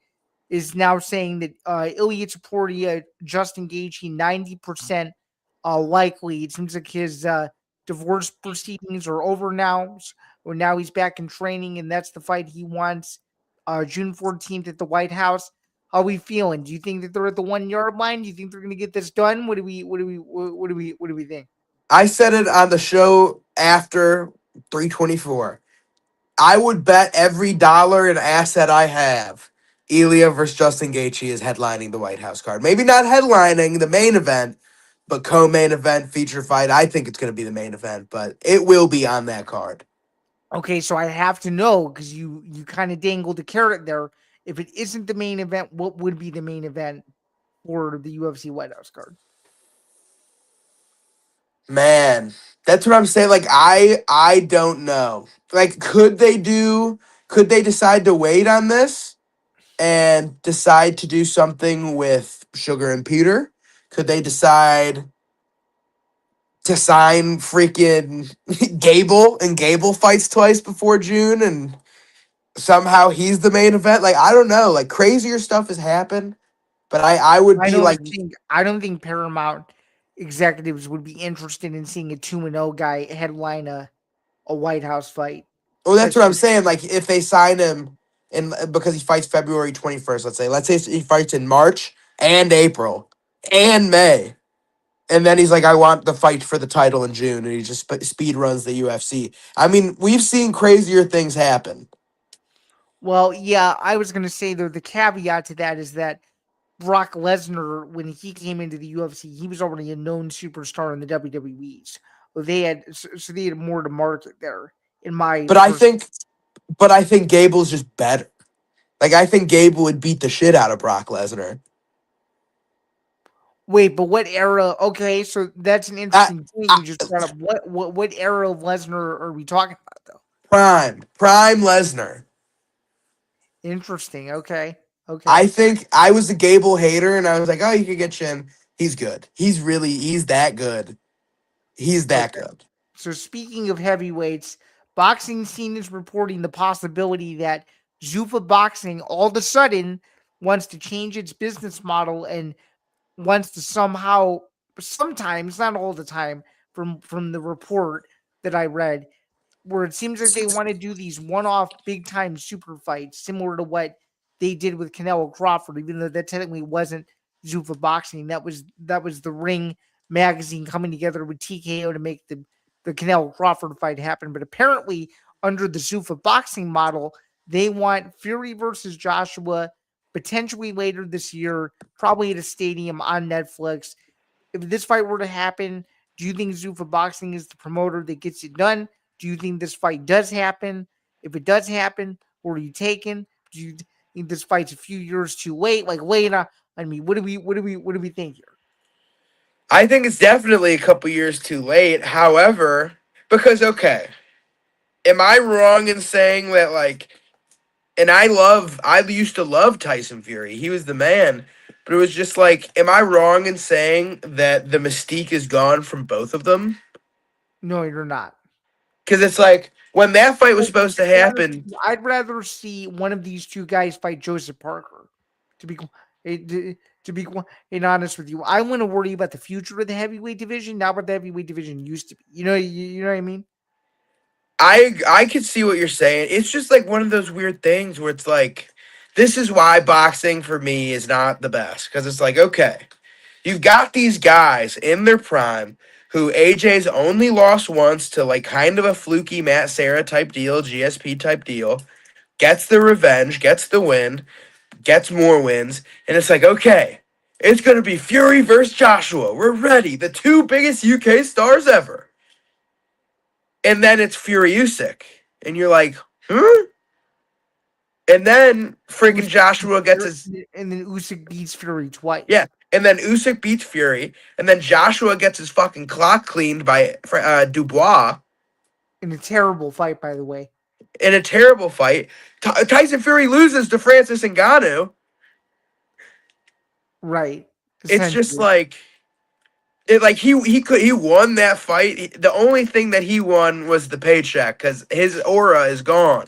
is now saying that Ilia Topuria, Justin Gaethje, 90% likely. It seems like his divorce proceedings are over now. So now he's back in training, and that's the fight he wants. June 14th at the White House. How are we feeling? Do you think that they're at the 1 yard line? Do you think they're going to get this done? What do we think? I said it on the show after 324. I would bet every dollar and asset I have Ilia versus Justin Gaethje is headlining the White House card. Maybe not headlining the main event, but co-main event, feature fight. I think it's going to be the main event, but it will be on that card. Okay, so I have to know because you kind of dangled a carrot there. If it isn't the main event, what would be the main event for the UFC White House card? Man, that's what I'm saying. Like, I don't know. Like, could they decide to wait on this and decide to do something with Sugar and Peter? Could they decide to sign freaking Gable, and Gable fights twice before June and somehow he's the main event? Like, I don't know. Like, crazier stuff has happened, but I would be like, I don't think Paramount executives would be interested in seeing a 2-0 guy headline a White House fight. oh, that's what I'm saying. Like, if they sign him because he fights February 21st, let's say he fights in March and April and May. And then he's like, I want the fight for the title in June. And he just speed runs the UFC. I mean, we've seen crazier things happen. Well, yeah, I was going to say, though, the caveat to that is that Brock Lesnar, when he came into the UFC, he was already a known superstar in the WWE. So they had more to market there. But I think Gable's just better. Like, I think Gable would beat the shit out of Brock Lesnar. Wait, but what era? Okay, so that's an interesting thing you just brought up. What era of Lesnar are we talking about, though? Prime Lesnar. Interesting. Okay. I think I was a Gable hater, and I was like, oh, you could get Chin. He's good. He's that good. He's that good. So speaking of heavyweights, Boxing Scene is reporting the possibility that Zuffa Boxing all of a sudden wants to change its business model and wants to somehow sometimes, not all the time, from the report that I read, where it seems like they want to do these one-off big-time super fights, similar to what they did with Canelo Crawford, even though that technically wasn't Zuffa Boxing. That was the Ring magazine coming together with TKO to make the Canelo Crawford fight happen. But apparently, under the Zuffa Boxing model, they want Fury versus Joshua potentially later this year, probably at a stadium on Netflix. If this fight were to happen, do you think Zuffa Boxing is the promoter that gets it done? Do you think this fight does happen? If it does happen, where are you taking? Do you think this fight's a few years too late? Like late on me. What do we think here? I think it's definitely a couple years too late. However, because okay, am I wrong in saying that like, and I used to love Tyson Fury. He was the man. But it was just like, am I wrong in saying that the mystique is gone from both of them? No, you're not. Because it's like, when that fight was supposed to happen, I'd rather see one of these two guys fight Joseph Parker. To be quite honest with you, I want to worry about the future of the heavyweight division, not what the heavyweight division used to be. You know what I mean? I could see what you're saying. It's just like one of those weird things where it's like, this is why boxing for me is not the best. Because it's like, okay, you've got these guys in their prime who AJ's only lost once to like kind of a fluky Matt Serra type deal, GSP type deal, gets the revenge, gets the win, gets more wins, and it's like, okay, it's going to be Fury versus Joshua. We're ready. The two biggest UK stars ever. And then it's Fury Usyk. And you're like, huh? And then freaking Joshua gets his... And then Usyk beats Fury twice. Yeah. And then Usyk beats Fury. And then Joshua gets his fucking clock cleaned by Dubois. In a terrible fight, by the way. In a terrible fight. Tyson Fury loses to Francis Ngannou. Right. It's just like... he won that fight. The only thing that he won was the paycheck because his aura is gone.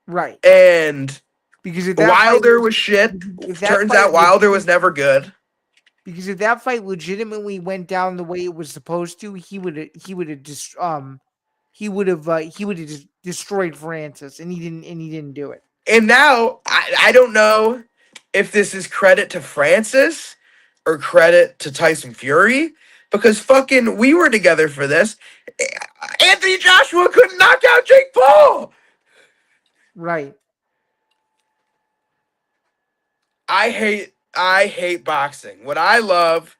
Right. And because if Wilder was shit. Turns out Wilder was never good. Because if that fight legitimately went down the way it was supposed to, he would have destroyed Francis, and he didn't do it. And now I don't know if this is credit to Francis or credit to Tyson Fury, because fucking we were together for this. Anthony Joshua couldn't knock out Jake Paul. Right. I hate boxing. What I love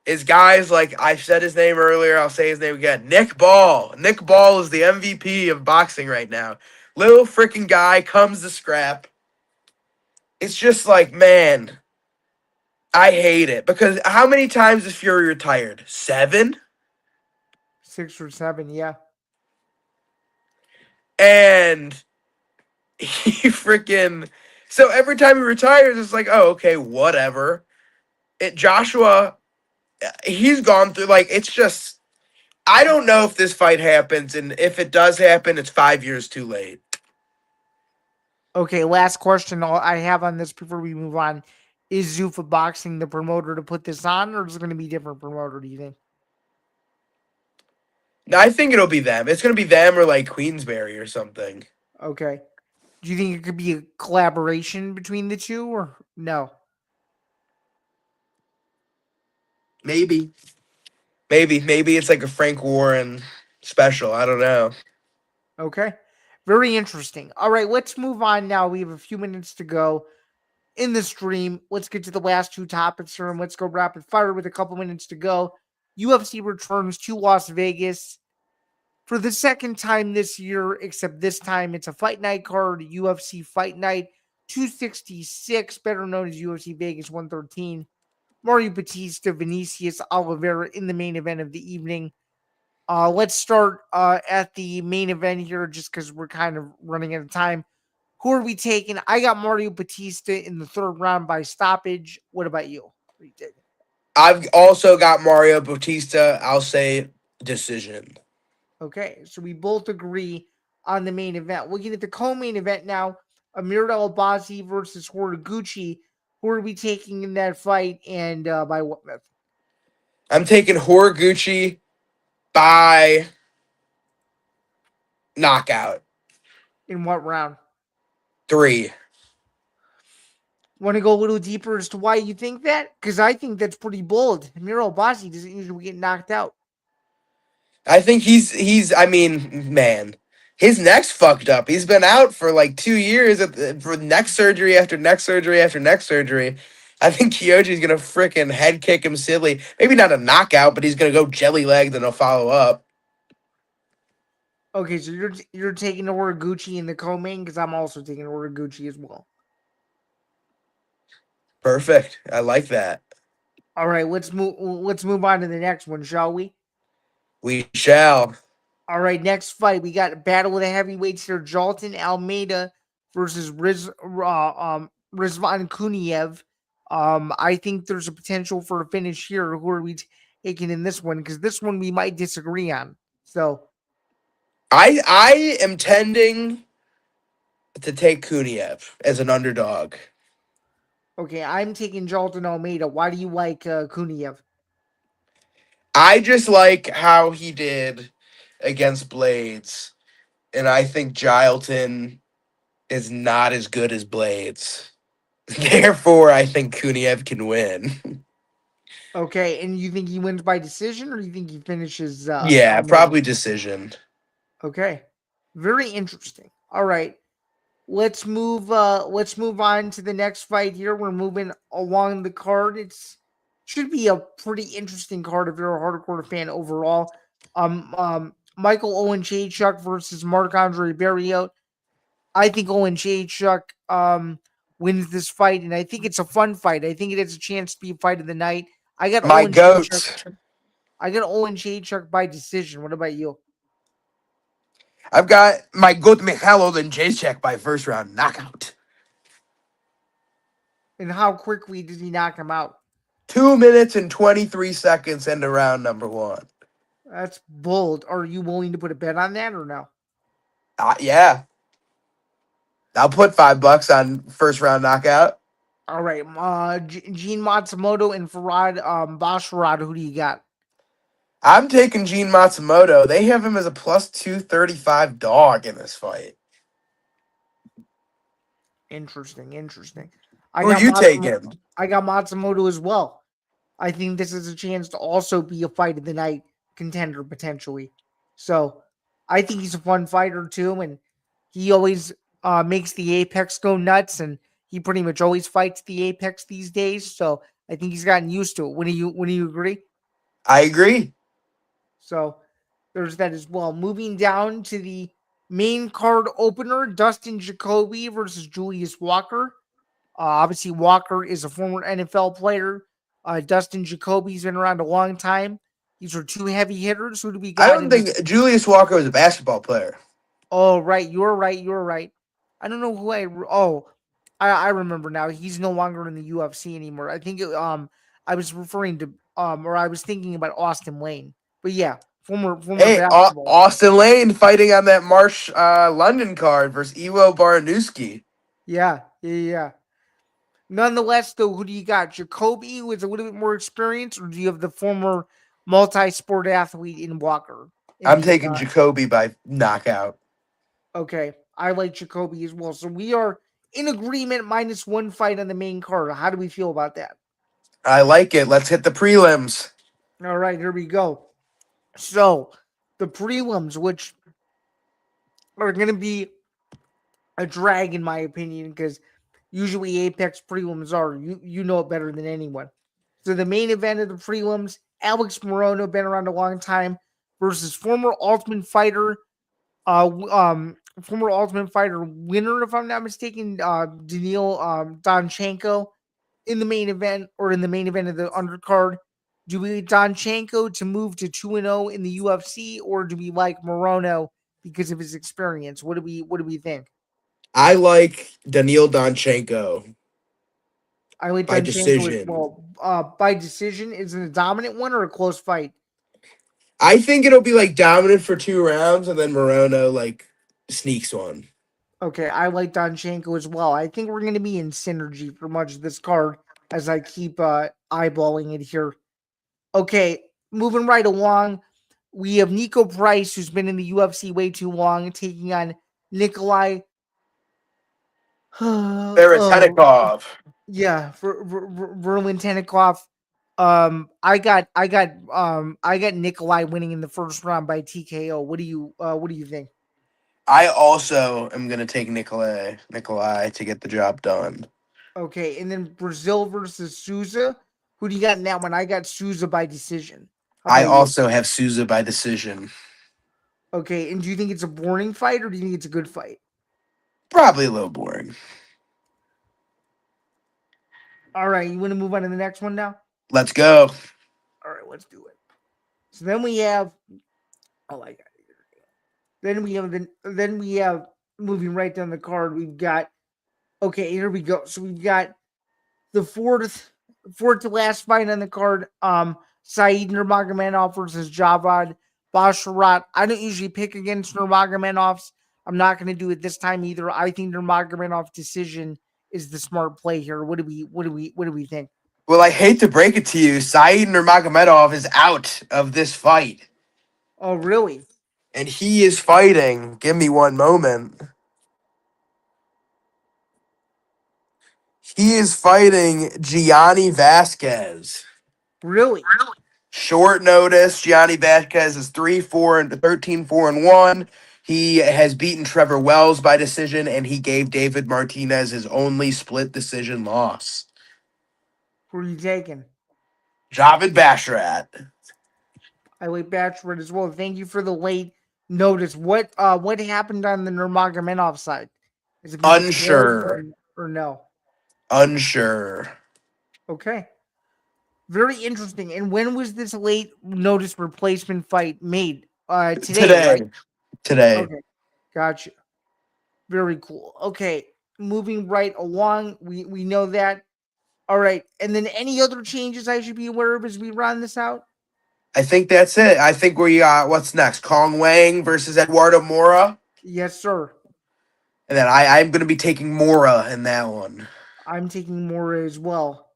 is guys like, I said his name earlier, I'll say his name again, Nick Ball. Nick Ball is the MVP of boxing right now. Little freaking guy comes to scrap. It's just like, man, I hate it. Because how many times is Fury retired? 7? 6 or 7, yeah. And he freaking... So every time he retires, it's like, oh, okay, whatever. Joshua, he's gone through, like, it's just... I don't know if this fight happens, and if it does happen, it's 5 years too late. Okay, last question I have on this before we move on. Is Zuffa Boxing the promoter to put this on, or is it going to be a different promoter, do you think? I think it'll be them. It's going to be them or, like, Queensberry or something. Okay. Do you think it could be a collaboration between the two, or no? Maybe it's like a Frank Warren special. I don't know. Okay. Very interesting. All right, let's move on now. We have a few minutes to go in the stream. Let's get to the last two topics here, and let's go rapid fire with a couple minutes to go. UFC returns to Las Vegas for the second time this year, except this time it's a fight night card, UFC Fight Night 266, better known as UFC Vegas 113. Mario Batista, Vinicius Oliveira in the main event of the evening. Let's start at the main event here just because we're kind of running out of time. Who are we taking? I got Mario Batista in the third round by stoppage. What about you? Who are you taking? I've also got Mario Bautista. I'll say decision. Okay, so we both agree on the main event. We'll get at the co-main event now. Amir Albazi versus Horiguchi. Who are we taking in that fight, and by what method? I'm taking Horiguchi by knockout. In what round? 3. Want to go a little deeper as to why you think that? Because I think that's pretty bold. Miro Bassi doesn't usually get knocked out. I think I mean, man, his neck's fucked up. He's been out for like 2 years for neck surgery after neck surgery after neck surgery. I think Kyoji's going to freaking head kick him silly. Maybe not a knockout, but he's going to go jelly legged and he'll follow up. Okay, so you're taking Horiguchi in the co-main because I'm also taking Horiguchi as well. Perfect. I like that. All right, let's move on to the next one, shall we? We shall. All right, next fight we got a battle of the heavyweights here: Jalton Almeida versus Rizvan Kuniev. I think there's a potential for a finish here. Who are we taking in this one? Because this one we might disagree on. So I am tending to take Kuniev as an underdog. okay, I'm taking Jalton Almeida. Why do you like Kuniev? I just like how he did against Blades, and I think Gilton is not as good as Blades. Therefore, I think Kuniev can win. Okay, and you think he wins by decision, or you think he finishes? Yeah, Almeida? probably decision. Okay, very interesting. All right, let's move on to the next fight here. We're moving along the card. Should be a pretty interesting card if you're a hardcore fan overall. Michael Owen Chaychuk versus Marc-Andre Barriault. I think Owen Chaychuk wins this fight, and I think it's a fun fight. I think it has a chance to be a fight of the night. I got My Owen goat. Chaychuk. I got Owen Chaychuk by decision. What about you? I've got my goat Mikhalo and Jacek by first round knockout. And how quickly did he knock him out? 2 minutes and 23 seconds into round number 1. That's bold. Are you willing to put a bet on that or no? Yeah. I'll put $5 on first round knockout. All right. Gene Matsumoto and Farad Basharad, who do you got? I'm taking Gene Matsumoto. They have him as a plus 235 dog in this fight. Interesting. Who are you taking? I got Matsumoto as well. I think this is a chance to also be a fight of the night contender potentially. So I think he's a fun fighter too, and he always makes the apex go nuts, and he pretty much always fights the apex these days. So I think he's gotten used to it. When do you agree? I agree. So there's that as well. Moving down to the main card opener, Dustin Jacoby versus Julius Walker. Obviously, Walker is a former NFL player. Dustin Jacoby's been around a long time. These are two heavy hitters. Who do we got? I don't think Julius Walker was a basketball player. Oh, right. You're right. I don't know who I remember now. He's no longer in the UFC anymore. I think I was referring to or I was thinking about Austin Lane. But yeah, former basketball. Austin Lane fighting on that March London card versus Iwo Baranuski. Yeah. Nonetheless, though, who do you got? Jacoby with a little bit more experience, or do you have the former multi-sport athlete in Walker? I'm taking Jacoby by knockout. Okay, I like Jacoby as well. So we are in agreement, minus one fight on the main card. How do we feel about that? I like it. Let's hit the prelims. All right, here we go. So the prelims, which are going to be a drag in my opinion, because usually Apex prelims are. You know it better than anyone. So the main event of the prelims, Alex Morono, been around a long time, versus former Ultimate Fighter winner, if I'm not mistaken, Daniil Donchenko in the main event of the undercard. Do we like Donchenko to move to 2-0 in the UFC, or do we like Morono because of his experience? What do we think? I like Daniil Donchenko. I like by Donchenko decision. as well. By decision, is it a dominant one or a close fight? I think it'll be like dominant for 2 rounds, and then Morono like sneaks one. Okay, I like Donchenko as well. I think we're going to be in synergy for much of this card as I keep eyeballing it here. Okay, moving right along, we have Nico Price, who's been in the UFC way too long, taking on Nikolai. Veretennikov. Yeah, for Verlin Tennikov. I got Nikolai winning in the first round by TKO. What do you think? I also am going to take Nikolai to get the job done. Okay, and then Brazil versus Souza. Who do you got in that one? I got Souza by decision. How I about you? also have Souza by decision. Okay, and do you think it's a boring fight or do you think it's a good fight? Probably a little boring. All right, you want to move on to the next one now? Let's go. All right, let's do it. So then we have, oh my god. Then we have moving right down the card. We've got, okay, here we go. So we've got the fourth to last fight on the card. Said Nurmagomedov versus Javad Basharat. I don't usually pick against Nurmagomedov. I'm not going to do it this time either. I think Nurmagomedov decision is the smart play here. What do we think? Well, I hate to break it to you, Said Nurmagomedov is out of this fight. Oh, really? And he is fighting. Give me one moment. He is fighting Gianni Vasquez. Really? Short notice. Gianni Vasquez is 13-4-1. He has beaten Trevor Wells by decision, and he gave David Martinez his only split decision loss. Who are you taking? Javid Basharat. I like Bachelor as well. Thank you for the late notice. What happened on the Nurmagomedov side? Is it Unsure. or no? Unsure. Okay. Very interesting. And when was this late notice replacement fight made? Today. Right? Today. Okay. Gotcha. Very cool. Okay. Moving right along. We know that. All right. And then any other changes I should be aware of as we run this out? I think that's it. I think we got what's next? Kong Wang versus Eduardo Mora. Yes, sir. And then I'm going to be taking Mora in that one. I'm taking Mora as well.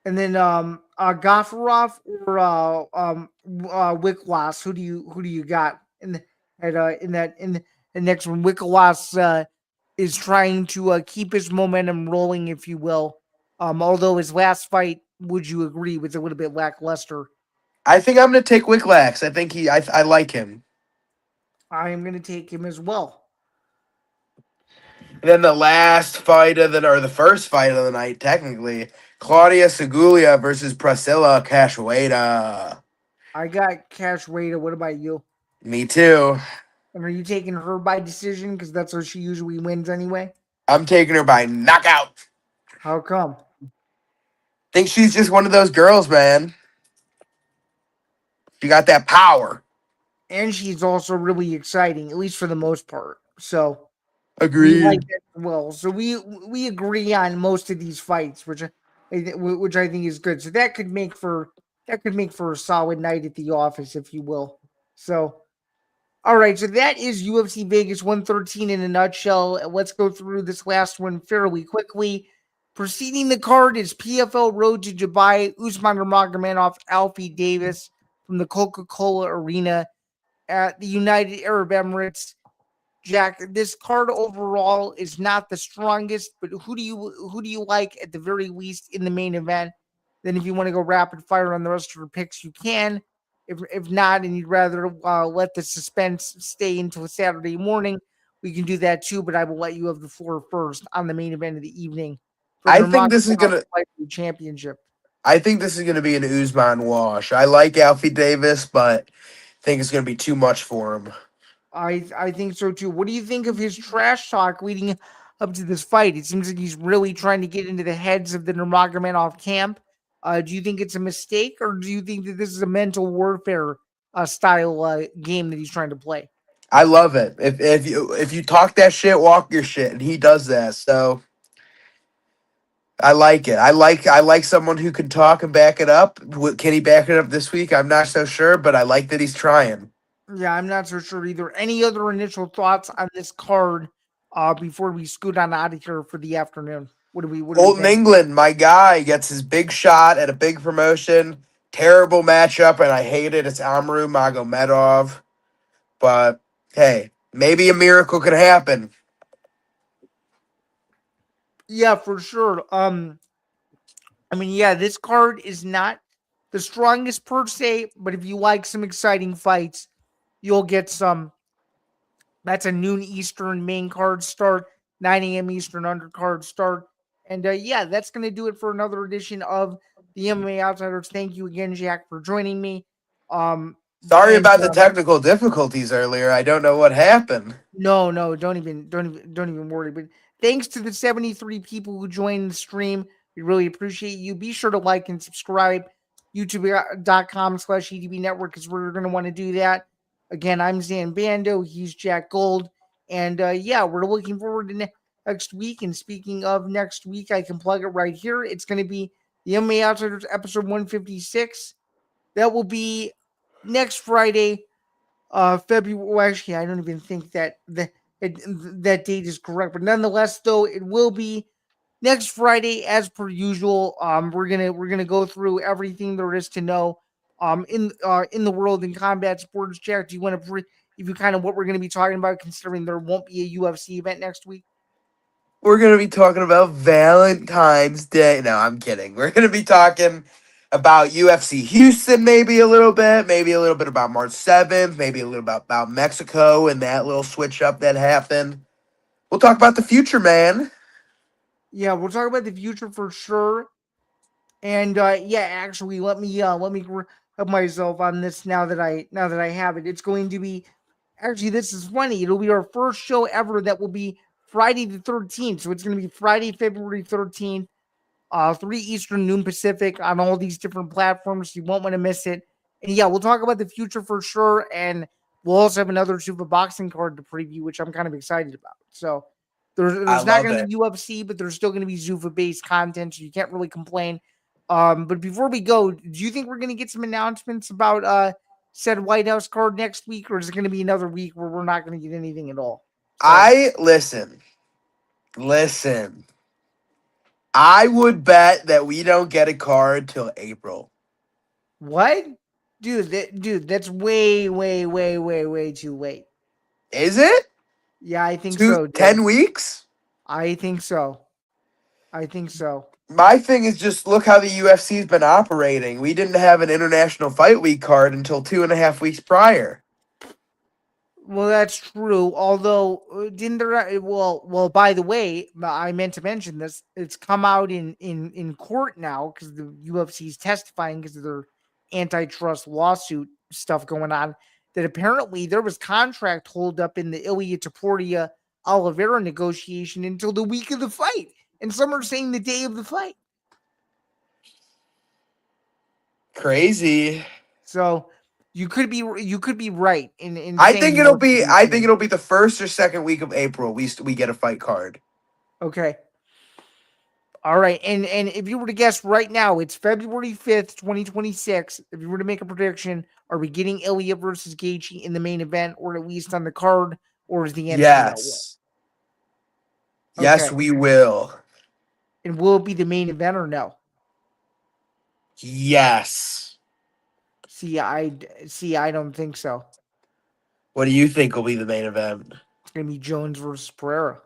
And then Gaffarov or Wicklass. Who do you got in the next one? Wicklass is trying to keep his momentum rolling, if you will. Although his last fight, would you agree, was a little bit lackluster? I think I'm going to take Wicklass. I think I like him. I am going to take him as well. And then the last fight of the first fight of the night, technically, Claudia Segulia versus Priscilla Cachoeira. I got Cachoeira. What about you? Me too. And are you taking her by decision? Because that's how she usually wins anyway. I'm taking her by knockout. How come? Think she's just one of those girls, man. She got that power. And she's also really exciting, at least for the most part. So agreed. We like that as well. So we agree on most of these fights, which I think is good. So that could make for a solid night at the office, if you will. So all right, so that is UFC Vegas 113 in a nutshell. Let's go through this last one fairly quickly. Preceding the card is PFL Road to Dubai, Usman Nurmagomedov, Alfie Davis from the Coca-Cola Arena at the United Arab Emirates. Jack, this card overall is not the strongest, but who do you like at the very least in the main event? Then if you want to go rapid fire on the rest of your picks, you can. If not, and you'd rather let the suspense stay until Saturday morning, we can do that too. But I will let you have the floor first on the main event of the evening. I think this is gonna championship. I think this is gonna be an Usman wash. I like Alfie Davis, but I think it's gonna be too much for him. I think so too. What do you think of his trash talk leading up to this fight? It seems like he's really trying to get into the heads of the Nurmagomedov camp. Do you think it's a mistake, or do you think that this is a mental warfare style game that he's trying to play? I love it. If you talk that shit, walk your shit, and he does that. So I like it. I like someone who can talk and back it up. Can he back it up this week? I'm not so sure, but I like that he's trying. Yeah, I'm not so sure either. Any other initial thoughts on this card before we scoot on out of here for the afternoon? What do we England, my guy, gets his big shot at a big promotion, terrible matchup, and I hate it. It's Amaru Magomedov. But, hey, maybe a miracle could happen. Yeah, for sure. I mean, yeah, this card is not the strongest per se, but if you like some exciting fights, you'll get some. That's a noon Eastern main card start, 9 a.m. Eastern undercard start. And yeah, that's going to do it for another edition of the MMA Outsiders. Thank you again, Jack, for joining me. Sorry about the technical difficulties earlier. I don't know what happened. No, don't even worry. But thanks to the 73 people who joined the stream. We really appreciate you. Be sure to like and subscribe. YouTube.com/EDB Network is where you're going to want to do that. Again, I'm Zain Bando. He's Jack Gold. And yeah, we're looking forward to next week. And speaking of next week, I can plug it right here. It's going to be the MMA Outsiders episode 156. That will be next Friday, February. Well, actually, I don't even think that that date is correct. But nonetheless, though, it will be next Friday, as per usual. We're gonna go through everything there is to know in the world in combat sports. Jack, do you want to if you kind of what we're gonna be talking about, considering there won't be a UFC event next week? We're going to be talking about Valentine's Day. No, I'm kidding. We're going to be talking about UFC Houston maybe a little bit about March 7th, maybe a little about Mexico and that little switch up that happened. We'll talk about the future, man. Yeah, we'll talk about the future for sure. And yeah, actually, let me help myself on this now that I have it. It's going to be actually, this is funny. It'll be our first show ever that will be Friday the 13th. So it's going to be Friday, February 13th, 3 Eastern, noon Pacific on all these different platforms. You won't want to miss it. And yeah, we'll talk about the future for sure. And we'll also have another Zuffa Boxing card to preview, which I'm kind of excited about. So there's not going to be UFC, but there's still going to be Zuffa based content. So you can't really complain. But before we go, do you think we're going to get some announcements about said White House card next week, or is it going to be another week where we're not going to get anything at all? So, Listen. I would bet that we don't get a card till April. what? Dude, that's way too late. Is it? Yeah, I think so. 10 weeks? I think so. My thing is just look how the UFC's been operating. We didn't have an International Fight Week card until 2.5 weeks prior. Well, that's true. Although, didn't there? Well. By the way, I meant to mention this. It's come out in court now because the UFC is testifying because of their antitrust lawsuit stuff going on. That apparently there was contract hold up in the Ilia Topuria Oliveira negotiation until the week of the fight, and some are saying the day of the fight. Crazy. So. You could be right in I think it'll be the first or second week of April we get a fight card. Okay. All right. And if you were to guess right now, it's February 5th, 2026. If you were to make a prediction, are we getting Ilya versus Gaethje in the main event, or at least on the card, or is the answer yes? No? Yes, Okay. we will. And will it be the main event or no? Yes. See, I don't think so. What do you think will be the main event? It's gonna be Jones versus Pereira.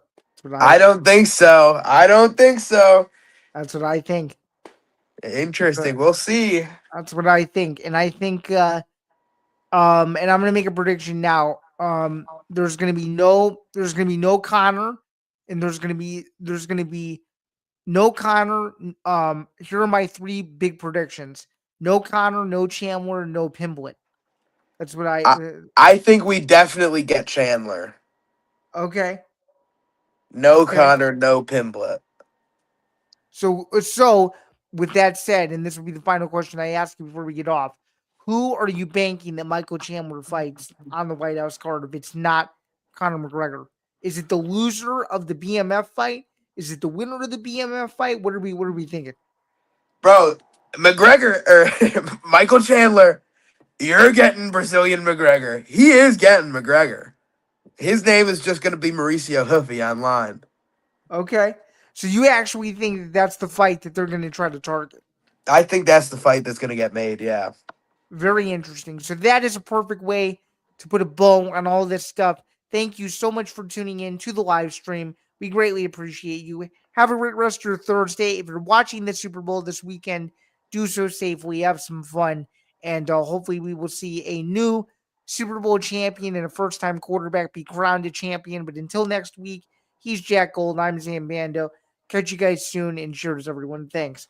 I don't think so. That's what I think. Interesting. We'll see. That's what I think. And I think and I'm gonna make a prediction now. There's gonna be no Connor, and there's gonna be no Connor. Here are my 3 big predictions. No Connor, no Chandler, no Pimblett. That's what I think we definitely get Chandler. Okay. No Connor, no Pimblett. So with that said, and this will be the final question I ask you before we get off, who are you banking that Michael Chandler fights on the White House card if it's not Conor McGregor? Is it the loser of the BMF fight? Is it the winner of the BMF fight? What are we thinking? Bro, McGregor or Michael Chandler, you're getting Brazilian McGregor. He is getting McGregor. His name is just going to be Mauricio Huffy online. Okay. So you actually think that's the fight that they're going to try to target? I think that's the fight that's going to get made. Yeah. Very interesting. So that is a perfect way to put a bow on all this stuff. Thank you so much for tuning in to the live stream. We greatly appreciate you. Have a great rest of your Thursday. If you're watching the Super Bowl this weekend, do so safely. Have some fun. And hopefully we will see a new Super Bowl champion and a first-time quarterback be crowned a champion. But until next week, he's Jack Gold. I'm Zain Bando. Catch you guys soon, and cheers, everyone. Thanks.